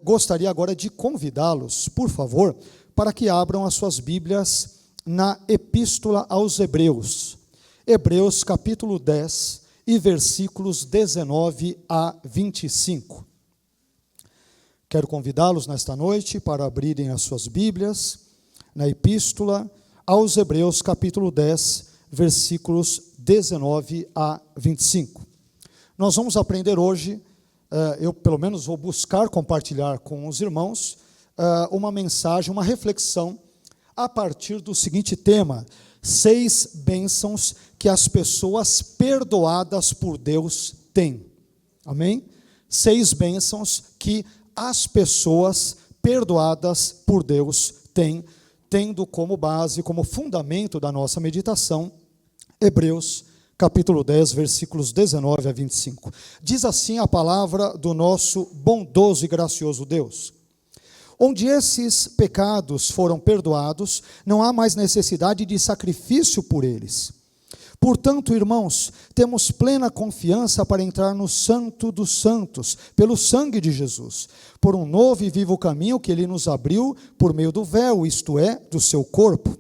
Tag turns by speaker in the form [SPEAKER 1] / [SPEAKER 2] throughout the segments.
[SPEAKER 1] gostaria agora de convidá-los, por favor, para que abram as suas Bíblias na Epístola aos Hebreus. Hebreus capítulo 10 e versículos 19 a 25. Quero convidá-los nesta noite para abrirem as suas Bíblias na Epístola aos Hebreus capítulo 10, versículos 19 a 25. Nós vamos aprender hoje, eu pelo menos vou buscar compartilhar com os irmãos, uma mensagem, uma reflexão, a partir do seguinte tema: 6 bênçãos que as pessoas perdoadas por Deus têm. Amém? 6 bênçãos que as pessoas perdoadas por Deus têm, tendo como base, como fundamento da nossa meditação, Hebreus capítulo 10, versículos 19 a 25. Diz assim a palavra do nosso bondoso e gracioso Deus: onde esses pecados foram perdoados, não há mais necessidade de sacrifício por eles. Portanto, irmãos, temos plena confiança para entrar no Santo dos Santos, pelo sangue de Jesus, por um novo e vivo caminho que Ele nos abriu por meio do véu, isto é, do seu corpo.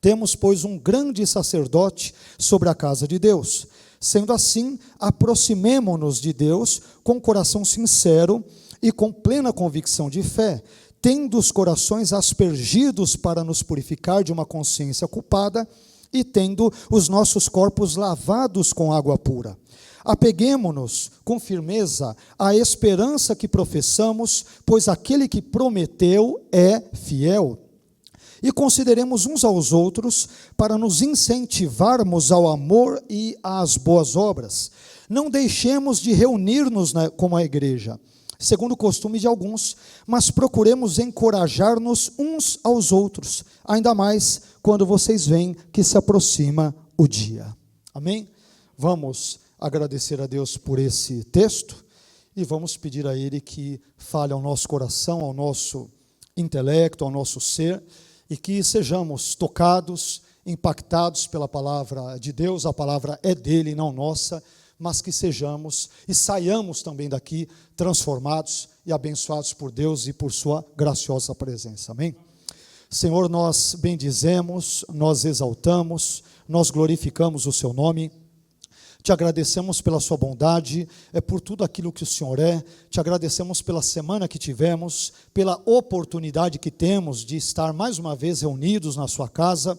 [SPEAKER 1] Temos, pois, um grande sacerdote sobre a casa de Deus. Sendo assim, aproximemo-nos de Deus com coração sincero e com plena convicção de fé, tendo os corações aspergidos para nos purificar de uma consciência culpada e tendo os nossos corpos lavados com água pura. Apeguemo-nos com firmeza à esperança que professamos, pois aquele que prometeu é fiel. E consideremos uns aos outros para nos incentivarmos ao amor e às boas obras. Não deixemos de reunir-nos como a igreja, segundo o costume de alguns, mas procuremos encorajar-nos uns aos outros, ainda mais quando vocês veem que se aproxima o dia. Amém? Vamos agradecer a Deus por esse texto e vamos pedir a Ele que fale ao nosso coração, ao nosso intelecto, ao nosso ser, e que sejamos tocados, impactados pela palavra de Deus. A palavra é dele e não nossa, mas que sejamos e saiamos também daqui transformados e abençoados por Deus e por sua graciosa presença. Amém? Senhor, nós bendizemos, nós exaltamos, nós glorificamos o seu nome. Te agradecemos pela sua bondade, por tudo aquilo que o Senhor é. Te agradecemos pela semana que tivemos, pela oportunidade que temos de estar mais uma vez reunidos na sua casa,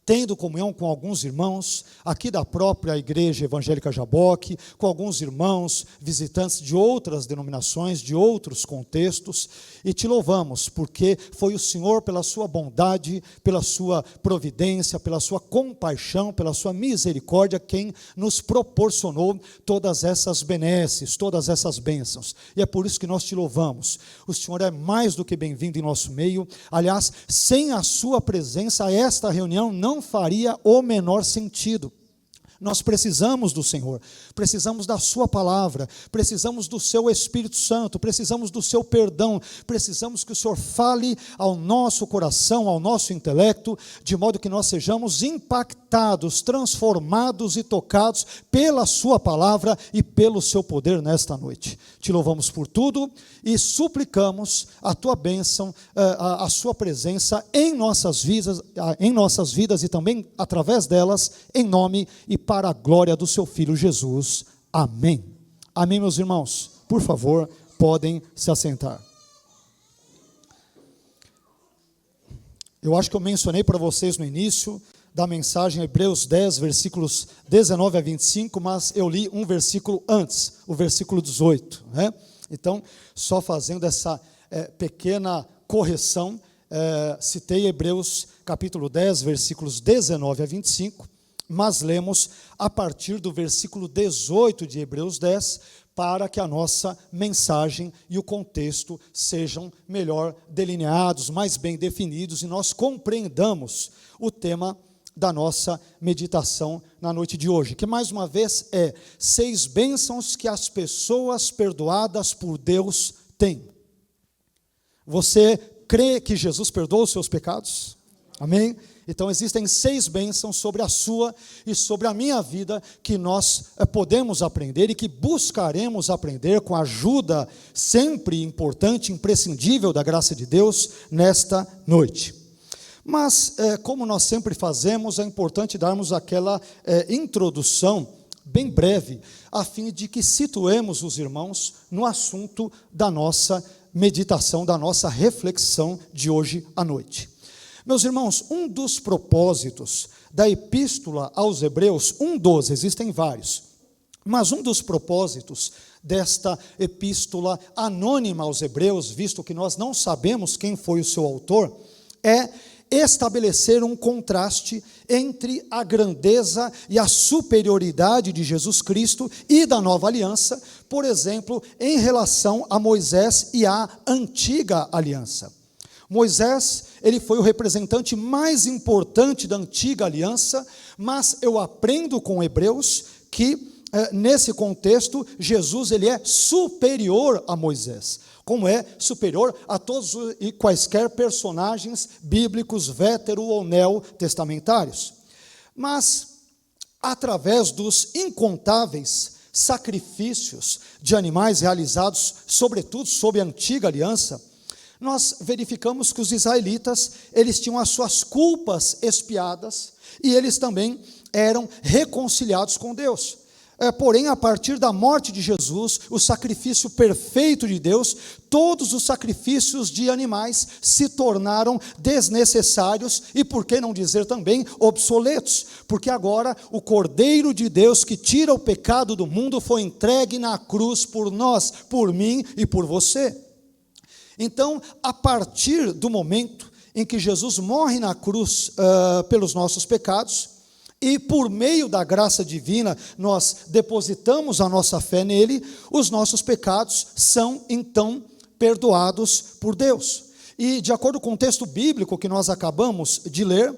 [SPEAKER 1] tendo comunhão com alguns irmãos aqui da própria Igreja Evangélica Jaboque, com alguns irmãos visitantes de outras denominações, de outros contextos, e te louvamos, porque foi o Senhor, pela sua bondade, pela sua providência, pela sua compaixão, pela sua misericórdia, quem nos proporcionou todas essas benesses, todas essas bênçãos, e é por isso que nós te louvamos. O Senhor é mais do que bem-vindo em nosso meio. Aliás, sem a sua presença, esta reunião não faria o menor sentido. Nós precisamos do Senhor, precisamos da sua palavra, precisamos do seu Espírito Santo, precisamos do seu perdão, precisamos que o Senhor fale ao nosso coração, ao nosso intelecto, de modo que nós sejamos impactados, transformados e tocados pela sua palavra e pelo seu poder nesta noite. Te louvamos por tudo e suplicamos a tua bênção, a sua presença em nossas vidas e também através delas, em nome e para a glória do seu Filho Jesus. Amém. Amém, meus irmãos. Por favor, podem se assentar. Eu acho que eu mencionei para vocês no início da mensagem Hebreus 10, versículos 19 a 25, mas eu li um versículo antes, o versículo 18, né? Então, só fazendo essa pequena correção, citei Hebreus capítulo 10, versículos 19 a 25, mas lemos a partir do versículo 18 de Hebreus 10, para que a nossa mensagem e o contexto sejam melhor delineados, mais bem definidos, e nós compreendamos o tema da nossa meditação na noite de hoje, que mais uma vez é 6 bênçãos que as pessoas perdoadas por Deus têm. Você crê que Jesus perdoa os seus pecados? Amém? Então existem 6 bênçãos sobre a sua e sobre a minha vida que nós podemos aprender e que buscaremos aprender com a ajuda sempre importante, imprescindível da graça de Deus nesta noite. Mas, como nós sempre fazemos, é importante darmos aquela introdução bem breve, a fim de que situemos os irmãos no assunto da nossa meditação, da nossa reflexão de hoje à noite. Meus irmãos, um dos propósitos da Epístola aos Hebreus, existem vários, mas um dos propósitos desta Epístola anônima aos Hebreus, visto que nós não sabemos quem foi o seu autor, é estabelecer um contraste entre a grandeza e a superioridade de Jesus Cristo e da nova aliança, por exemplo, em relação a Moisés e à antiga aliança. Moisés, ele foi o representante mais importante da antiga aliança, mas eu aprendo com Hebreus que, nesse contexto, Jesus ele é superior a Moisés, como é superior a todos e quaisquer personagens bíblicos, vétero ou neotestamentários. Mas, através dos incontáveis sacrifícios de animais realizados, sobretudo sob a antiga aliança, nós verificamos que os israelitas, eles tinham as suas culpas expiadas e eles também eram reconciliados com Deus. Porém, a partir da morte de Jesus, o sacrifício perfeito de Deus, todos os sacrifícios de animais se tornaram desnecessários e, por que não dizer também, obsoletos, porque agora o Cordeiro de Deus que tira o pecado do mundo foi entregue na cruz por nós, por mim e por você. Então, a partir do momento em que Jesus morre na cruz pelos nossos pecados, e por meio da graça divina nós depositamos a nossa fé nele, os nossos pecados são então perdoados por Deus. E de acordo com o texto bíblico que nós acabamos de ler,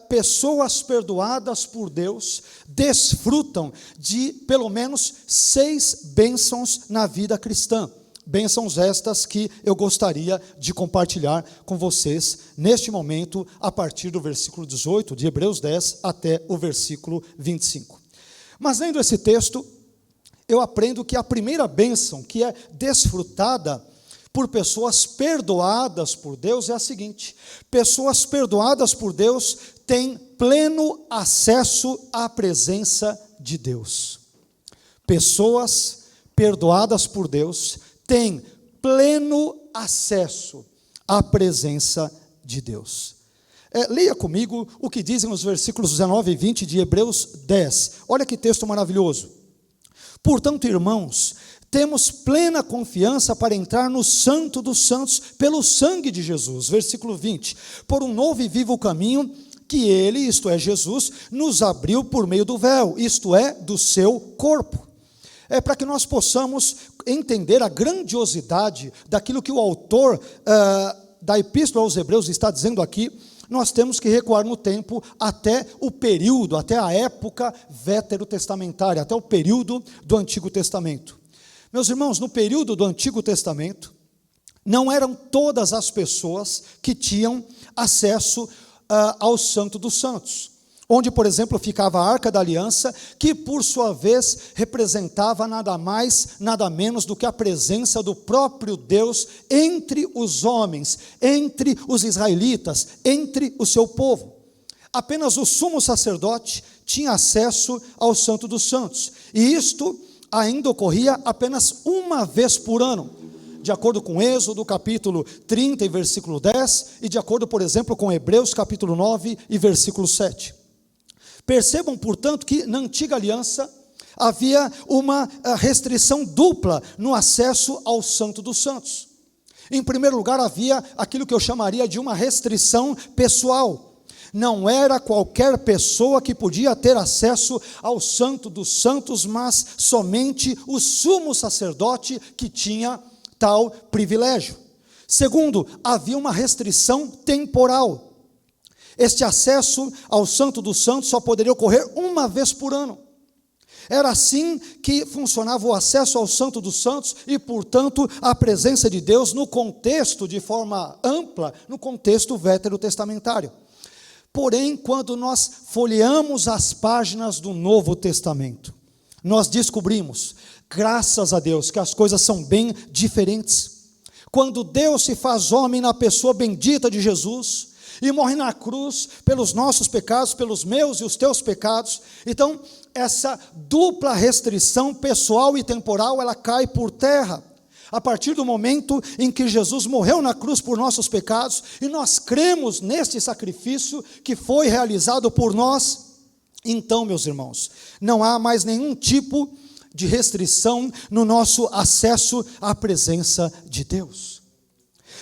[SPEAKER 1] pessoas perdoadas por Deus desfrutam de pelo menos 6 bênçãos na vida cristã. Bênçãos estas que eu gostaria de compartilhar com vocês neste momento, a partir do versículo 18 de Hebreus 10 até o versículo 25. Mas lendo esse texto, eu aprendo que a primeira bênção que é desfrutada por pessoas perdoadas por Deus é a seguinte: pessoas perdoadas por Deus têm pleno acesso à presença de Deus. Pessoas perdoadas por Deus têm pleno acesso à presença de Deus. Leia comigo o que dizem os versículos 19 e 20 de Hebreus 10. Olha que texto maravilhoso. Portanto, irmãos, temos plena confiança para entrar no Santo dos Santos pelo sangue de Jesus. Versículo 20. Por um novo e vivo caminho que ele, isto é, Jesus, nos abriu por meio do véu, isto é, do seu corpo. Para que nós possamos entender a grandiosidade daquilo que o autor da Epístola aos Hebreus está dizendo aqui, nós temos que recuar no tempo até o período, até a época veterotestamentária, até o período do Antigo Testamento. Meus irmãos, no período do Antigo Testamento, não eram todas as pessoas que tinham acesso ao Santo dos Santos, onde, por exemplo, ficava a Arca da Aliança, que por sua vez representava nada mais, nada menos do que a presença do próprio Deus entre os homens, entre os israelitas, entre o seu povo. Apenas o sumo sacerdote tinha acesso ao Santo dos Santos, e isto ainda ocorria apenas uma vez por ano, de acordo com Êxodo capítulo 30 e versículo 10, e de acordo, por exemplo, com Hebreus capítulo 9 e versículo 7. Percebam, portanto, que na antiga aliança havia uma restrição dupla no acesso ao Santo dos Santos. Em primeiro lugar, havia aquilo que eu chamaria de uma restrição pessoal. Não era qualquer pessoa que podia ter acesso ao Santo dos Santos, mas somente o sumo sacerdote que tinha tal privilégio. Segundo, havia uma restrição temporal. Este acesso ao Santo dos Santos só poderia ocorrer uma vez por ano. Era assim que funcionava o acesso ao Santo dos Santos e, portanto, a presença de Deus no contexto, de forma ampla, no contexto veterotestamentário. Porém, quando nós folheamos as páginas do Novo Testamento, nós descobrimos, graças a Deus, que as coisas são bem diferentes. Quando Deus se faz homem na pessoa bendita de Jesus, e morre na cruz pelos nossos pecados, pelos meus e os teus pecados, então essa dupla restrição pessoal e temporal, ela cai por terra, a partir do momento em que Jesus morreu na cruz por nossos pecados, e nós cremos neste sacrifício que foi realizado por nós. Então, meus irmãos, não há mais nenhum tipo de restrição no nosso acesso à presença de Deus.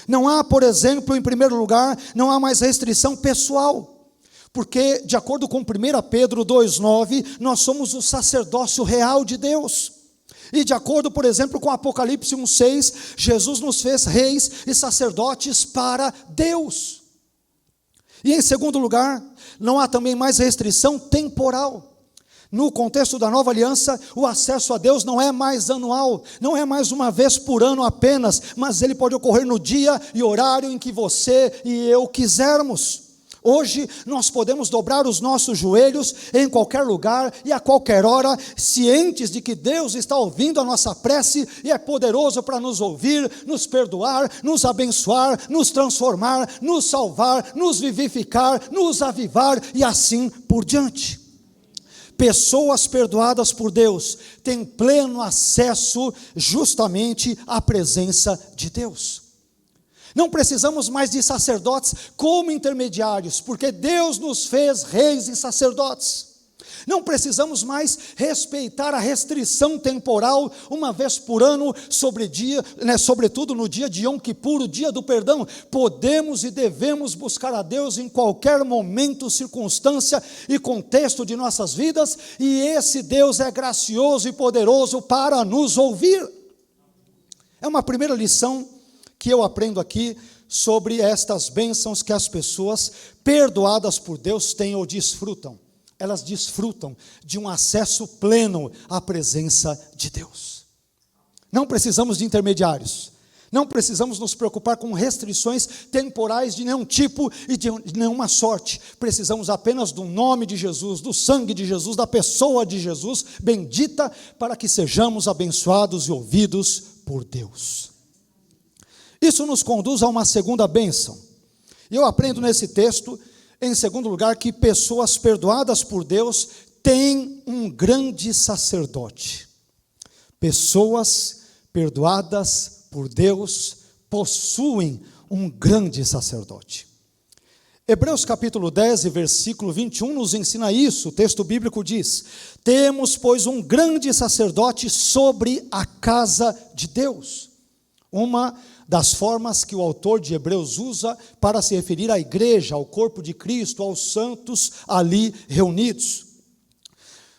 [SPEAKER 1] Não há, por exemplo, em primeiro lugar, não há mais restrição pessoal, porque, de acordo com 1 Pedro 2,9, nós somos o sacerdócio real de Deus. E de acordo, por exemplo, com Apocalipse 1,6, Jesus nos fez reis e sacerdotes para Deus. E em segundo lugar, não há também mais restrição temporal. No contexto da nova aliança, o acesso a Deus não é mais anual, não é mais uma vez por ano apenas, mas ele pode ocorrer no dia e horário em que você e eu quisermos. Hoje nós podemos dobrar os nossos joelhos em qualquer lugar e a qualquer hora, cientes de que Deus está ouvindo a nossa prece e é poderoso para nos ouvir, nos perdoar, nos abençoar, nos transformar, nos salvar, nos vivificar, nos avivar e assim por diante. Pessoas perdoadas por Deus têm pleno acesso justamente à presença de Deus. Não precisamos mais de sacerdotes como intermediários, porque Deus nos fez reis e sacerdotes. Não precisamos mais respeitar a restrição temporal, uma vez por ano, sobretudo no dia de Yom Kippur, o dia do perdão. Podemos e devemos buscar a Deus em qualquer momento, circunstância e contexto de nossas vidas, e esse Deus é gracioso e poderoso para nos ouvir. É uma primeira lição que eu aprendo aqui sobre estas bênçãos que as pessoas perdoadas por Deus têm ou desfrutam. Elas desfrutam de um acesso pleno à presença de Deus. Não precisamos de intermediários, não precisamos nos preocupar com restrições temporais de nenhum tipo e de nenhuma sorte. Precisamos apenas do nome de Jesus, do sangue de Jesus, da pessoa de Jesus, bendita, para que sejamos abençoados e ouvidos por Deus. Isso nos conduz a uma segunda bênção. E eu aprendo nesse texto, em segundo lugar, que pessoas perdoadas por Deus têm um grande sacerdote. Pessoas perdoadas por Deus possuem um grande sacerdote. Hebreus capítulo 10 e versículo 21 nos ensina isso. O texto bíblico diz: temos, pois, um grande sacerdote sobre a casa de Deus. Uma das formas que o autor de Hebreus usa para se referir à igreja, ao corpo de Cristo, aos santos ali reunidos.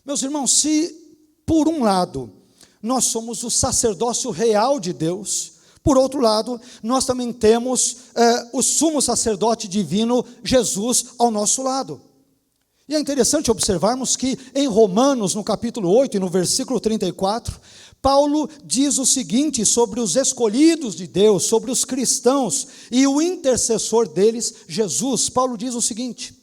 [SPEAKER 1] Meus irmãos, se por um lado nós somos o sacerdócio real de Deus, por outro lado, nós também temos o sumo sacerdote divino, Jesus, ao nosso lado. E é interessante observarmos que em Romanos, no capítulo 8 e no versículo 34, Paulo diz o seguinte sobre os escolhidos de Deus, sobre os cristãos e o intercessor deles, Jesus. Paulo diz o seguinte: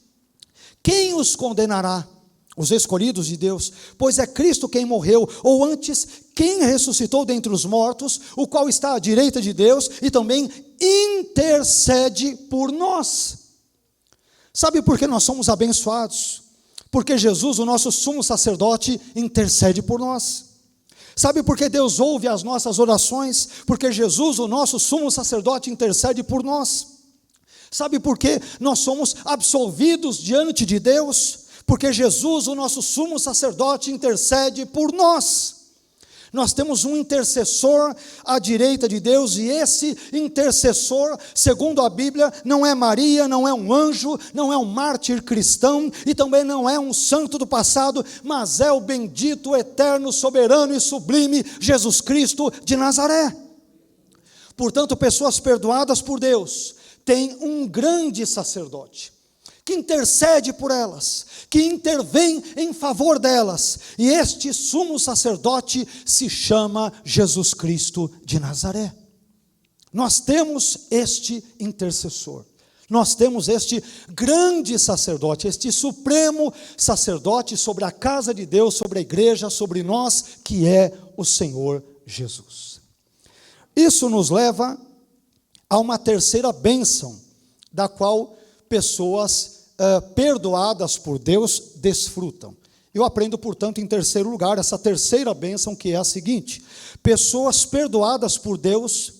[SPEAKER 1] quem os condenará? Os escolhidos de Deus, pois é Cristo quem morreu, ou antes, quem ressuscitou dentre os mortos, o qual está à direita de Deus e também intercede por nós. Sabe por que nós somos abençoados? Porque Jesus, o nosso sumo sacerdote, intercede por nós. Sabe por que Deus ouve as nossas orações? Porque Jesus, o nosso sumo sacerdote, intercede por nós. Sabe por que nós somos absolvidos diante de Deus? Porque Jesus, o nosso sumo sacerdote, intercede por nós. Nós temos um intercessor à direita de Deus, e esse intercessor, segundo a Bíblia, não é Maria, não é um anjo, não é um mártir cristão, e também não é um santo do passado, mas é o bendito, eterno, soberano e sublime Jesus Cristo de Nazaré. Portanto, pessoas perdoadas por Deus têm um grande sacerdote, que intercede por elas, que intervém em favor delas, e este sumo sacerdote se chama Jesus Cristo de Nazaré. Nós temos este intercessor. nós temos este grande sacerdote, este supremo sacerdote sobre a casa de Deus, sobre a igreja, sobre nós, que é o Senhor Jesus. Isso nos leva a uma terceira bênção, da qual pessoas perdoadas por Deus desfrutam. Eu aprendo, portanto, em terceiro lugar, essa terceira bênção, que é a seguinte: pessoas perdoadas por Deus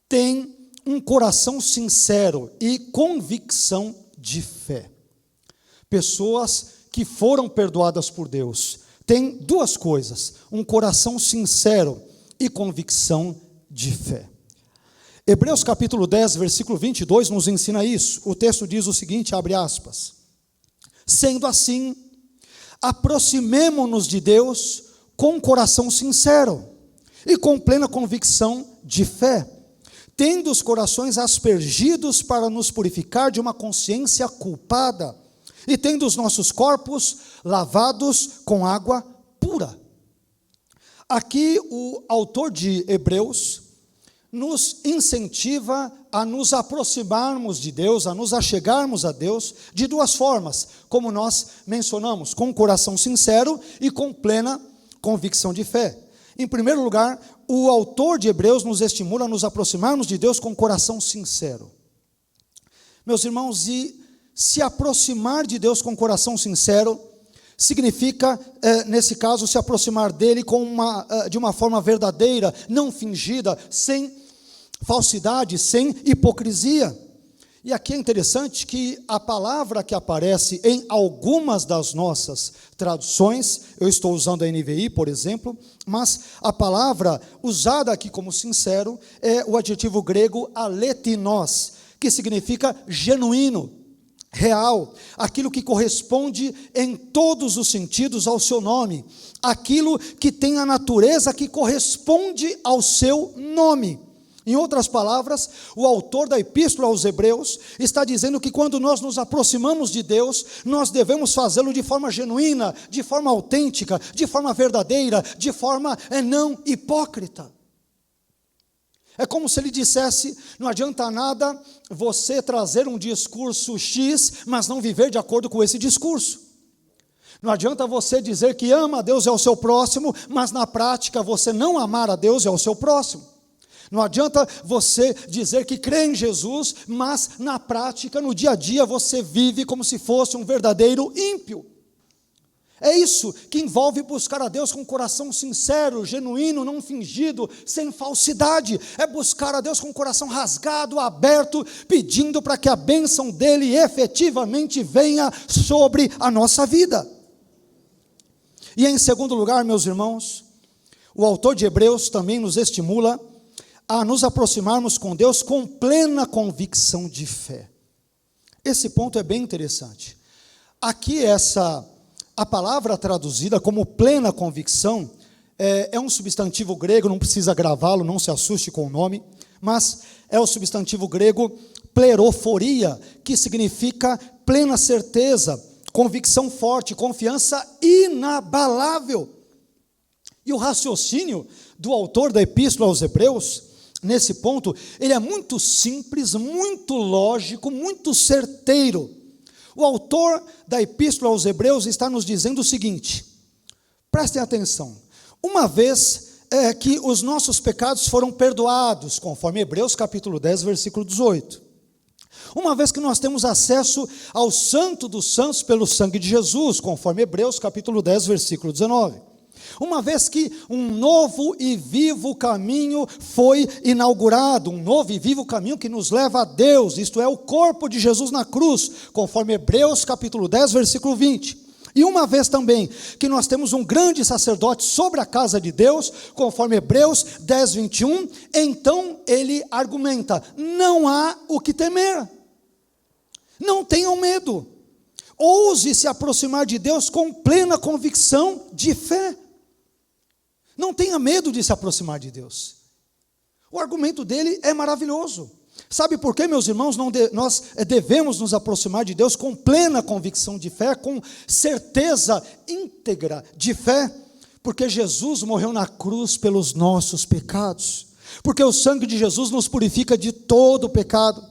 [SPEAKER 1] têm um coração sincero e convicção de fé. Pessoas que foram perdoadas por Deus têm duas coisas: um coração sincero e convicção de fé. Hebreus capítulo 10, versículo 22 nos ensina isso. O texto diz o seguinte, abre aspas: sendo assim, aproximemo-nos de Deus com um coração sincero e com plena convicção de fé, tendo os corações aspergidos para nos purificar de uma consciência culpada, e tendo os nossos corpos lavados com água pura. Aqui o autor de Hebreus nos incentiva a nos aproximarmos de Deus, a nos achegarmos a Deus, de duas formas, como nós mencionamos, com um coração sincero e com plena convicção de fé. Em primeiro lugar, o autor de Hebreus nos estimula a nos aproximarmos de Deus com um coração sincero. Meus irmãos, e se aproximar de Deus com um coração sincero significa, nesse caso, se aproximar dele de uma forma verdadeira, não fingida, sem falsidade, sem hipocrisia. E aqui é interessante que a palavra que aparece em algumas das nossas traduções, eu estou usando a NVI, por exemplo, mas a palavra usada aqui como sincero é o adjetivo grego aletinos, que significa genuíno, real, aquilo que corresponde em todos os sentidos ao seu nome, aquilo que tem a natureza que corresponde ao seu nome. Em outras palavras, o autor da Epístola aos Hebreus está dizendo que quando nós nos aproximamos de Deus, nós devemos fazê-lo de forma genuína, de forma autêntica, de forma verdadeira, de forma não hipócrita. É como se ele dissesse: não adianta nada você trazer um discurso X, mas não viver de acordo com esse discurso. Não adianta você dizer que ama a Deus e ao seu próximo, mas na prática você não amar a Deus e ao seu próximo. Não adianta você dizer que crê em Jesus, mas na prática, no dia a dia, você vive como se fosse um verdadeiro ímpio. É isso que envolve buscar a Deus com um coração sincero, genuíno, não fingido, sem falsidade. É buscar a Deus com o coração rasgado, aberto, pedindo para que a bênção dele efetivamente venha sobre a nossa vida. E em segundo lugar, meus irmãos, o autor de Hebreus também nos estimula a nos aproximarmos com Deus com plena convicção de fé. Esse ponto é bem interessante. Aqui a palavra traduzida como plena convicção é um substantivo grego, não precisa gravá-lo, não se assuste com o nome, mas é o substantivo grego pleroforia, que significa plena certeza, convicção forte, confiança inabalável. E o raciocínio do autor da Epístola aos Hebreus, nesse ponto, ele é muito simples, muito lógico, muito certeiro. O autor da Epístola aos Hebreus está nos dizendo o seguinte: prestem atenção, uma vez que os nossos pecados foram perdoados, conforme Hebreus capítulo 10, versículo 18, uma vez que nós temos acesso ao Santo dos Santos pelo sangue de Jesus, conforme Hebreus capítulo 10, versículo 19, uma vez que um novo e vivo caminho foi inaugurado, um novo e vivo caminho que nos leva a Deus, isto é, o corpo de Jesus na cruz, conforme Hebreus capítulo 10, versículo 20, e uma vez também que nós temos um grande sacerdote sobre a casa de Deus, conforme Hebreus 10, 21, então ele argumenta: não há o que temer, não tenham medo, ouse se aproximar de Deus com plena convicção de fé. Não tenha medo de se aproximar de Deus. O argumento dele é maravilhoso. Sabe por quê, meus irmãos? Nós devemos nos aproximar de Deus com plena convicção de fé, com certeza íntegra de fé, porque Jesus morreu na cruz pelos nossos pecados, porque o sangue de Jesus nos purifica de todo o pecado,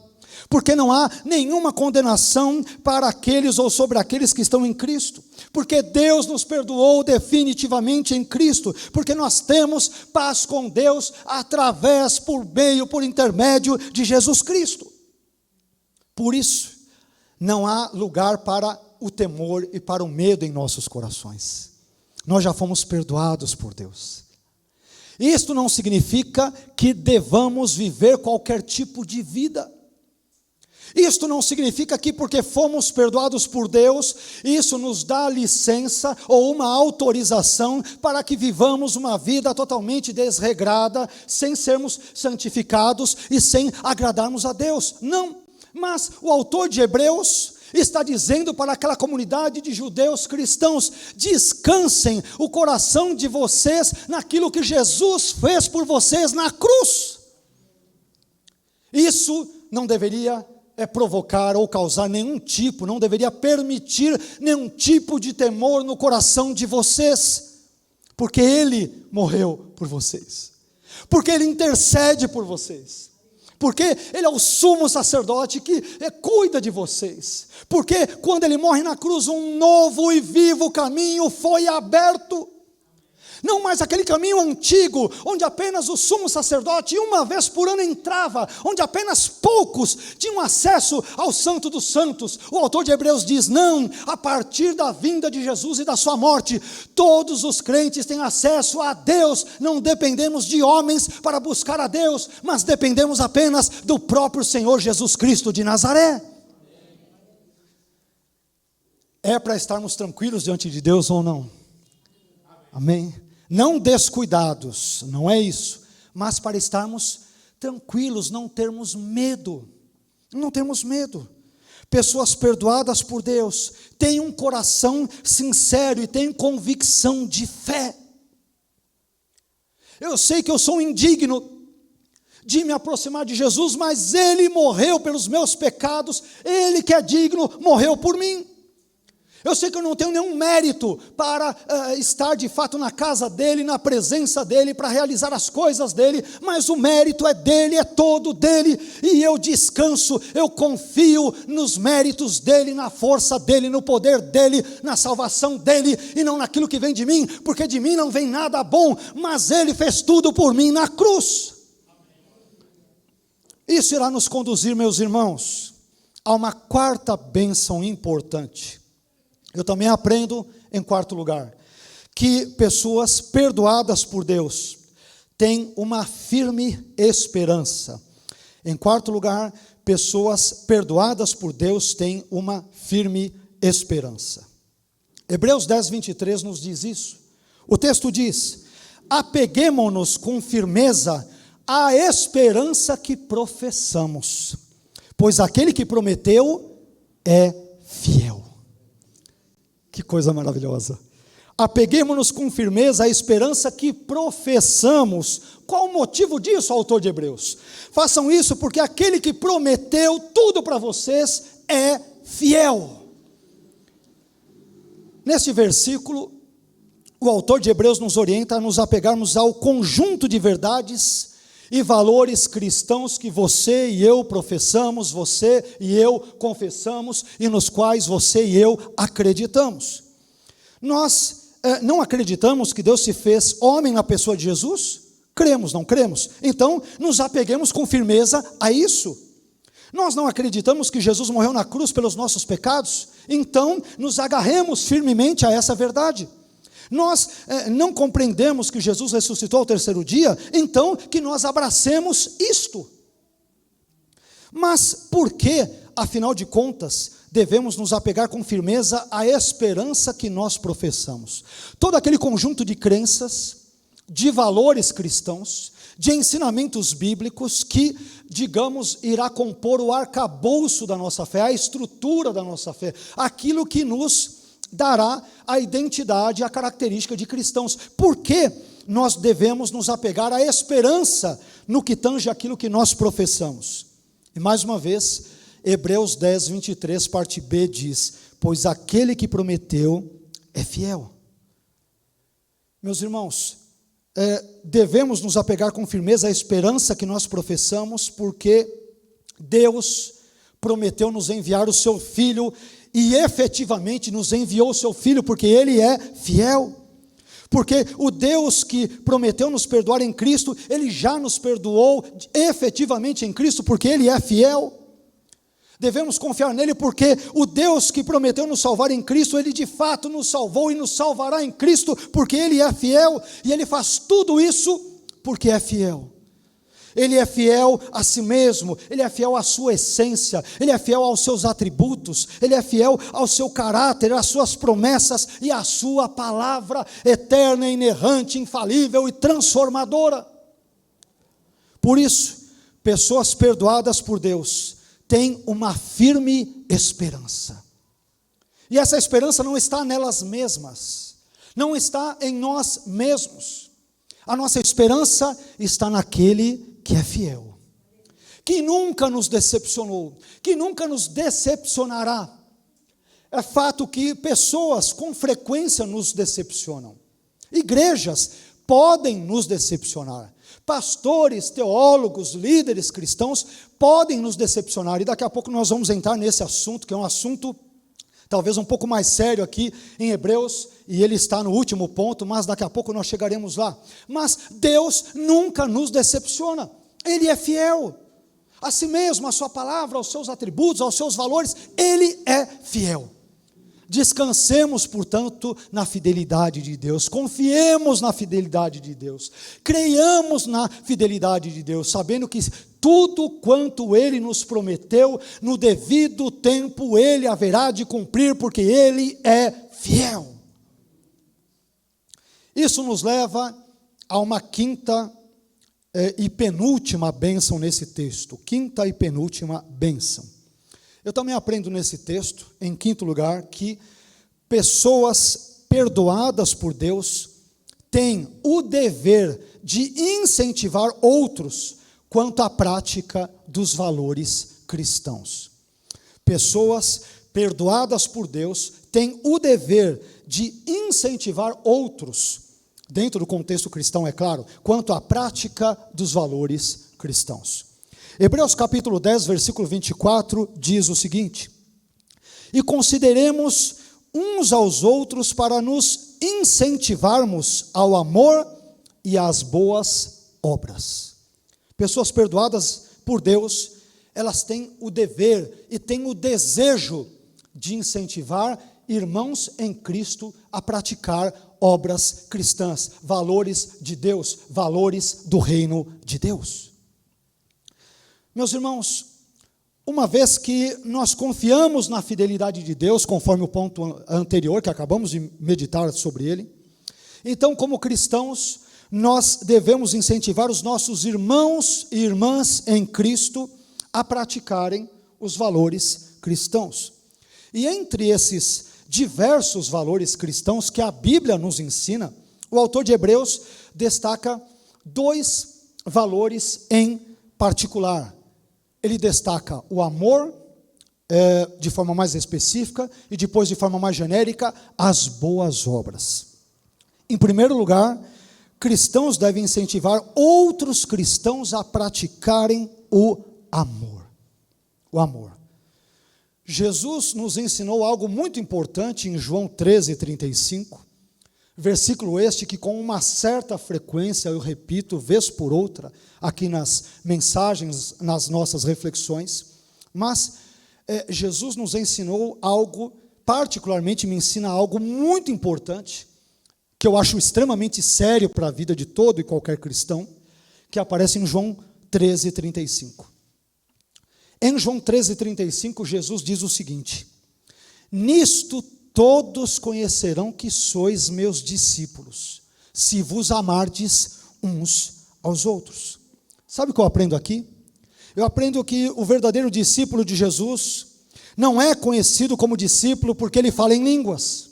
[SPEAKER 1] porque não há nenhuma condenação para aqueles ou sobre aqueles que estão em Cristo, porque Deus nos perdoou definitivamente em Cristo, porque nós temos paz com Deus através, por meio, por intermédio de Jesus Cristo. Por isso, não há lugar para o temor e para o medo em nossos corações. Nós já fomos perdoados por Deus. Isto não significa que devamos viver qualquer tipo de vida. Isto não significa que porque fomos perdoados por Deus, isso nos dá licença ou uma autorização para que vivamos uma vida totalmente desregrada, sem sermos santificados e sem agradarmos a Deus. Não, mas o autor de Hebreus está dizendo para aquela comunidade de judeus cristãos: descansem o coração de vocês naquilo que Jesus fez por vocês na cruz. Isso não deveria provocar ou causar nenhum tipo, não deveria permitir nenhum tipo de temor no coração de vocês, porque Ele morreu por vocês, porque Ele intercede por vocês, porque Ele é o sumo sacerdote que cuida de vocês, porque quando Ele morre na cruz, um novo e vivo caminho foi aberto. Não mais aquele caminho antigo, onde apenas o sumo sacerdote uma vez por ano entrava, onde apenas poucos tinham acesso ao Santo dos Santos. O autor de Hebreus diz: não, a partir da vinda de Jesus e da sua morte, todos os crentes têm acesso a Deus. Não dependemos de homens para buscar a Deus, mas dependemos apenas do próprio Senhor Jesus Cristo de Nazaré. É para estarmos tranquilos diante de Deus ou não? Amém? Não descuidados, não é isso, mas para estarmos tranquilos, não termos medo, Pessoas perdoadas por Deus têm um coração sincero e têm convicção de fé. Eu sei que eu sou indigno de me aproximar de Jesus, mas Ele morreu pelos meus pecados, Ele que é digno, morreu por mim. Eu sei que eu não tenho nenhum mérito para estar de fato na casa dEle, na presença dEle, para realizar as coisas dEle, mas o mérito é dEle, é todo dEle, e eu descanso, eu confio nos méritos dEle, na força dEle, no poder dEle, na salvação dEle, e não naquilo que vem de mim, porque de mim não vem nada bom, mas Ele fez tudo por mim na cruz. Isso irá nos conduzir, meus irmãos, a uma quarta bênção importante. Eu também aprendo, em quarto lugar, que pessoas perdoadas por Deus têm uma firme esperança. Em quarto lugar, pessoas perdoadas por Deus têm uma firme esperança. Hebreus 10, 23 nos diz isso. O texto diz: apeguemo-nos com firmeza à esperança que professamos, pois aquele que prometeu é fiel. Que coisa maravilhosa. Apeguemo-nos com firmeza à esperança que professamos. Qual o motivo disso, autor de Hebreus? Façam isso porque aquele que prometeu tudo para vocês é fiel. Neste versículo, o autor de Hebreus nos orienta a nos apegarmos ao conjunto de verdades e valores cristãos que você e eu professamos, você e eu confessamos e nos quais você e eu acreditamos. Nós não acreditamos que Deus se fez homem na pessoa de Jesus? Cremos, não cremos? Então, nos apeguemos com firmeza a isso. Nós não acreditamos que Jesus morreu na cruz pelos nossos pecados? Então, nos agarremos firmemente a essa verdade. Nós não compreendemos que Jesus ressuscitou ao terceiro dia, então que nós abracemos isto. Mas por que, afinal de contas, devemos nos apegar com firmeza à esperança que nós professamos? Todo aquele conjunto de crenças, de valores cristãos, de ensinamentos bíblicos que, digamos, irá compor o arcabouço da nossa fé, a estrutura da nossa fé, aquilo que nos dará a identidade, a característica de cristãos. Por que nós devemos nos apegar à esperança no que tange aquilo que nós professamos? E mais uma vez, Hebreus 10, 23, parte B diz: pois aquele que prometeu é fiel. Meus irmãos, devemos nos apegar com firmeza à esperança que nós professamos, porque Deus prometeu nos enviar o seu Filho, e efetivamente nos enviou o seu Filho, porque Ele é fiel. Porque o Deus que prometeu nos perdoar em Cristo, Ele já nos perdoou efetivamente em Cristo, porque Ele é fiel. Devemos confiar nele, porque o Deus que prometeu nos salvar em Cristo, Ele de fato nos salvou e nos salvará em Cristo, porque Ele é fiel, e Ele faz tudo isso porque é fiel. Ele é fiel a si mesmo, Ele é fiel à sua essência, Ele é fiel aos seus atributos, Ele é fiel ao seu caráter, às suas promessas e à sua palavra eterna, inerrante, infalível e transformadora. Por isso, pessoas perdoadas por Deus têm uma firme esperança. E essa esperança não está nelas mesmas, não está em nós mesmos. A nossa esperança está naquele que é fiel, que nunca nos decepcionou, que nunca nos decepcionará. É fato que pessoas com frequência nos decepcionam, igrejas podem nos decepcionar, pastores, teólogos, líderes cristãos podem nos decepcionar, e daqui a pouco nós vamos entrar nesse assunto, que é um assunto talvez um pouco mais sério aqui em Hebreus, e ele está no último ponto, mas daqui a pouco nós chegaremos lá. Mas Deus nunca nos decepciona, Ele é fiel a si mesmo, a sua palavra, aos seus atributos, aos seus valores, Ele é fiel. Descansemos, portanto, na fidelidade de Deus, confiemos na fidelidade de Deus, creiamos na fidelidade de Deus, sabendo que tudo quanto Ele nos prometeu, no devido tempo Ele haverá de cumprir, porque Ele é fiel. Isso nos leva a uma quinta e penúltima bênção nesse texto, quinta e penúltima bênção. Eu também aprendo nesse texto, em quinto lugar, que pessoas perdoadas por Deus têm o dever de incentivar outros quanto à prática dos valores cristãos. Pessoas perdoadas por Deus têm o dever de incentivar outros, dentro do contexto cristão, é claro, quanto à prática dos valores cristãos. Hebreus capítulo 10, versículo 24, diz o seguinte: e consideremos uns aos outros para nos incentivarmos ao amor e às boas obras. Pessoas perdoadas por Deus, elas têm o dever e têm o desejo de incentivar irmãos em Cristo a praticar obras cristãs, valores de Deus, valores do reino de Deus. Meus irmãos, uma vez que nós confiamos na fidelidade de Deus, conforme o ponto anterior que acabamos de meditar sobre ele, então, como cristãos, nós devemos incentivar os nossos irmãos e irmãs em Cristo a praticarem os valores cristãos. E entre esses diversos valores cristãos que a Bíblia nos ensina, o autor de Hebreus destaca dois valores em particular. Ele destaca o amor, de forma mais específica, e depois, de forma mais genérica, as boas obras. Em primeiro lugar, cristãos devem incentivar outros cristãos a praticarem o amor. O amor. Jesus nos ensinou algo muito importante em João 13:35, versículo este que com uma certa frequência eu repito, vez por outra, aqui nas mensagens, nas nossas reflexões, mas Jesus nos ensinou algo, particularmente me ensina algo muito importante, que eu acho extremamente sério para a vida de todo e qualquer cristão, que aparece em João 13:35. Em João 13:35, Jesus diz o seguinte: nisto todos conhecerão que sois meus discípulos, se vos amardes uns aos outros. Sabe o que eu aprendo aqui? Eu aprendo que o verdadeiro discípulo de Jesus não é conhecido como discípulo porque ele fala em línguas.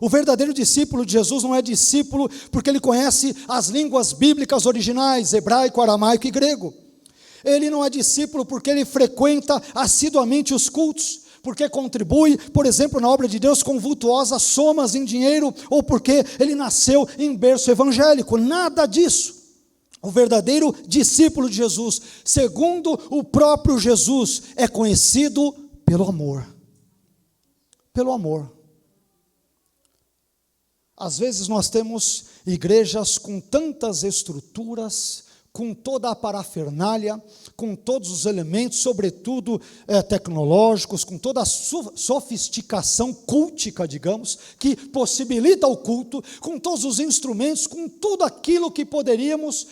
[SPEAKER 1] O verdadeiro discípulo de Jesus não é discípulo porque ele conhece as línguas bíblicas originais, hebraico, aramaico e grego. Ele não é discípulo porque ele frequenta assiduamente os cultos, porque contribui, por exemplo, na obra de Deus com vultuosas somas em dinheiro, ou porque ele nasceu em berço evangélico. Nada disso. O verdadeiro discípulo de Jesus, segundo o próprio Jesus, é conhecido pelo amor. Pelo amor. Às vezes nós temos igrejas com tantas estruturas, com toda a parafernália, com todos os elementos, sobretudo tecnológicos, com toda a sofisticação cultica, digamos, que possibilita o culto, com todos os instrumentos, com tudo aquilo que poderíamos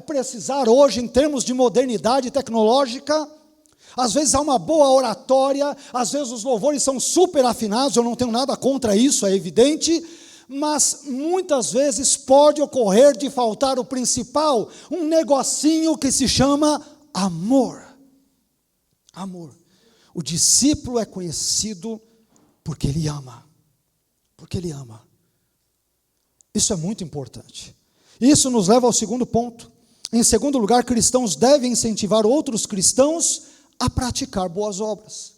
[SPEAKER 1] precisar hoje em termos de modernidade tecnológica. Às vezes há uma boa oratória, às vezes os louvores são super afinados, eu não tenho nada contra isso, é evidente, mas muitas vezes pode ocorrer de faltar o principal, um negocinho que se chama amor. Amor. O discípulo é conhecido porque ele ama. Porque ele ama. Isso é muito importante. Isso nos leva ao segundo ponto. Em segundo lugar, cristãos devem incentivar outros cristãos a praticar boas obras.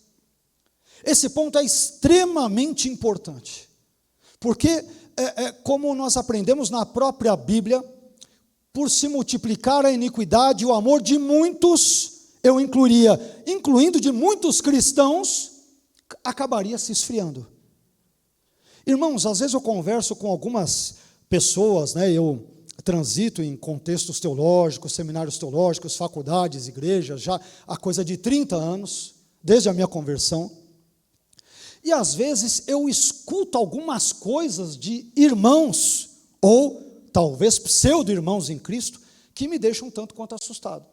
[SPEAKER 1] Esse ponto é extremamente importante. Porque, como nós aprendemos na própria Bíblia, por se multiplicar a iniquidade, o amor de muitos, eu incluindo de muitos cristãos, acabaria se esfriando. Irmãos, às vezes eu converso com algumas pessoas, eu transito em contextos teológicos, seminários teológicos, faculdades, igrejas, já há coisa de 30 anos, desde a minha conversão. E às vezes eu escuto algumas coisas de irmãos, ou talvez pseudo-irmãos em Cristo, que me deixam um tanto quanto assustado.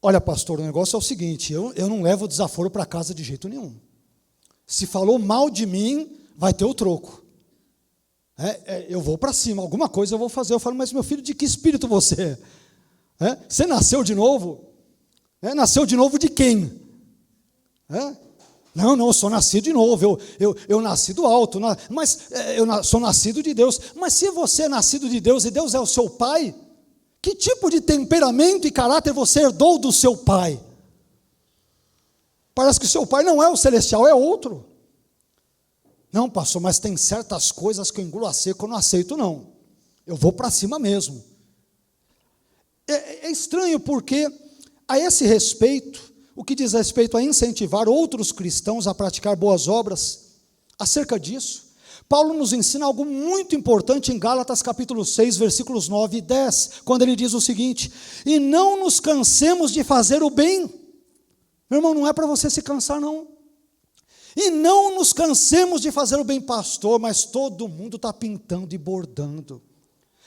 [SPEAKER 1] Olha, pastor, o negócio é o seguinte, eu não levo desaforo para casa de jeito nenhum. Se falou mal de mim, vai ter o troco. Eu vou para cima, alguma coisa eu vou fazer. Eu falo, mas meu filho, de que espírito você é? Você nasceu de novo? Nasceu de novo de quem? Não, eu sou nascido de novo, eu nasci do alto, mas eu sou nascido de Deus. Mas se você é nascido de Deus e Deus é o seu pai, que tipo de temperamento e caráter você herdou do seu pai? Parece que o seu pai não é o celestial, é outro. Não, pastor, mas tem certas coisas que eu engulo a seco, eu não aceito não. Eu vou para cima mesmo. É estranho porque, a esse respeito, o que diz respeito a incentivar outros cristãos a praticar boas obras, acerca disso, Paulo nos ensina algo muito importante em Gálatas capítulo 6, versículos 9 e 10, quando ele diz o seguinte: e não nos cansemos de fazer o bem. Meu irmão, não é para você se cansar não. E não nos cansemos de fazer o bem, pastor, mas todo mundo está pintando e bordando,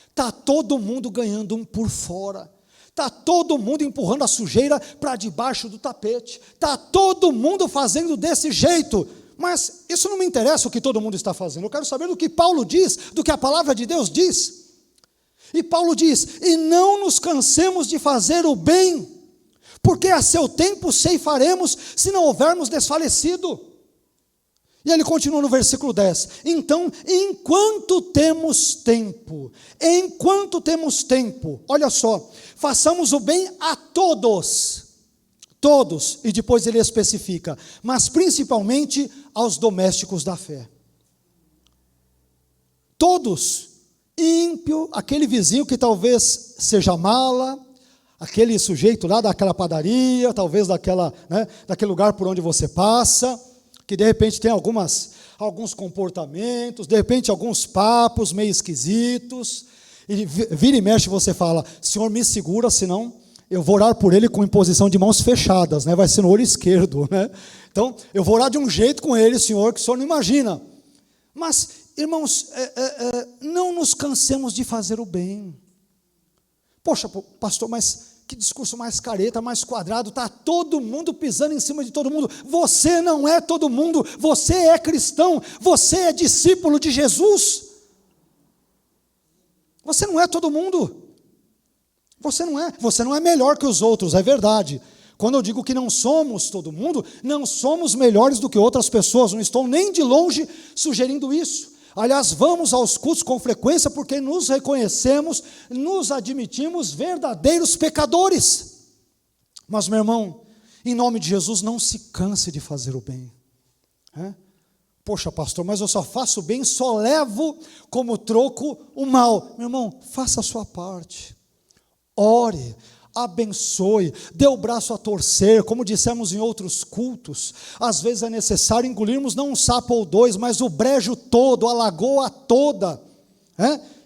[SPEAKER 1] está todo mundo ganhando um por fora, está todo mundo empurrando a sujeira para debaixo do tapete, está todo mundo fazendo desse jeito, mas isso não me interessa o que todo mundo está fazendo, eu quero saber do que Paulo diz, do que a palavra de Deus diz. E Paulo diz, e não nos cansemos de fazer o bem, porque a seu tempo ceifaremos, se não houvermos desfalecido. E ele continua no versículo 10, então, enquanto temos tempo, olha só, façamos o bem a todos, e depois ele especifica, mas principalmente aos domésticos da fé. Todos, ímpio, aquele vizinho que talvez seja mala, aquele sujeito lá daquela padaria, talvez daquele lugar por onde você passa, que de repente tem alguns comportamentos, de repente alguns papos meio esquisitos, e vira e mexe você fala, Senhor me segura, senão eu vou orar por ele com imposição de mãos fechadas, vai ser no olho esquerdo, então eu vou orar de um jeito com ele, Senhor, que o Senhor não imagina. Mas, irmãos, não nos cansemos de fazer o bem. Poxa, pastor, mas que discurso mais careta, mais quadrado, está todo mundo pisando em cima de todo mundo. Você não é todo mundo, você é cristão, você é discípulo de Jesus. Você não é todo mundo. Você não é melhor que os outros, é verdade. Quando eu digo que não somos todo mundo, não somos melhores do que outras pessoas, não estou nem de longe sugerindo isso. Aliás, vamos aos cultos com frequência porque nos reconhecemos, nos admitimos verdadeiros pecadores. Mas, meu irmão, em nome de Jesus, não se canse de fazer o bem. Poxa, pastor, mas eu só faço bem, só levo como troco o mal. Meu irmão, faça a sua parte. Ore, abençoe, dê o braço a torcer, como dissemos em outros cultos. Às vezes é necessário engolirmos não um sapo ou dois, mas o brejo todo, a lagoa toda.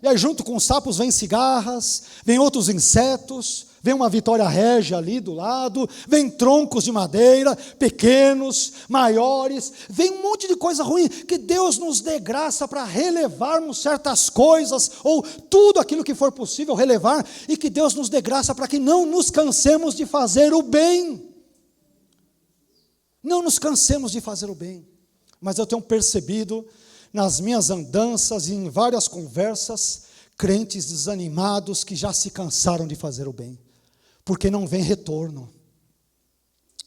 [SPEAKER 1] E aí junto com os sapos vem cigarras, vem outros insetos, vem uma vitória régia ali do lado, vem troncos de madeira, pequenos, maiores, vem um monte de coisa ruim. Que Deus nos dê graça para relevarmos certas coisas, ou tudo aquilo que for possível relevar, e que Deus nos dê graça para que não nos cansemos de fazer o bem. Não nos cansemos de fazer o bem. Mas eu tenho percebido nas minhas andanças e em várias conversas, crentes desanimados que já se cansaram de fazer o bem, porque não vem retorno.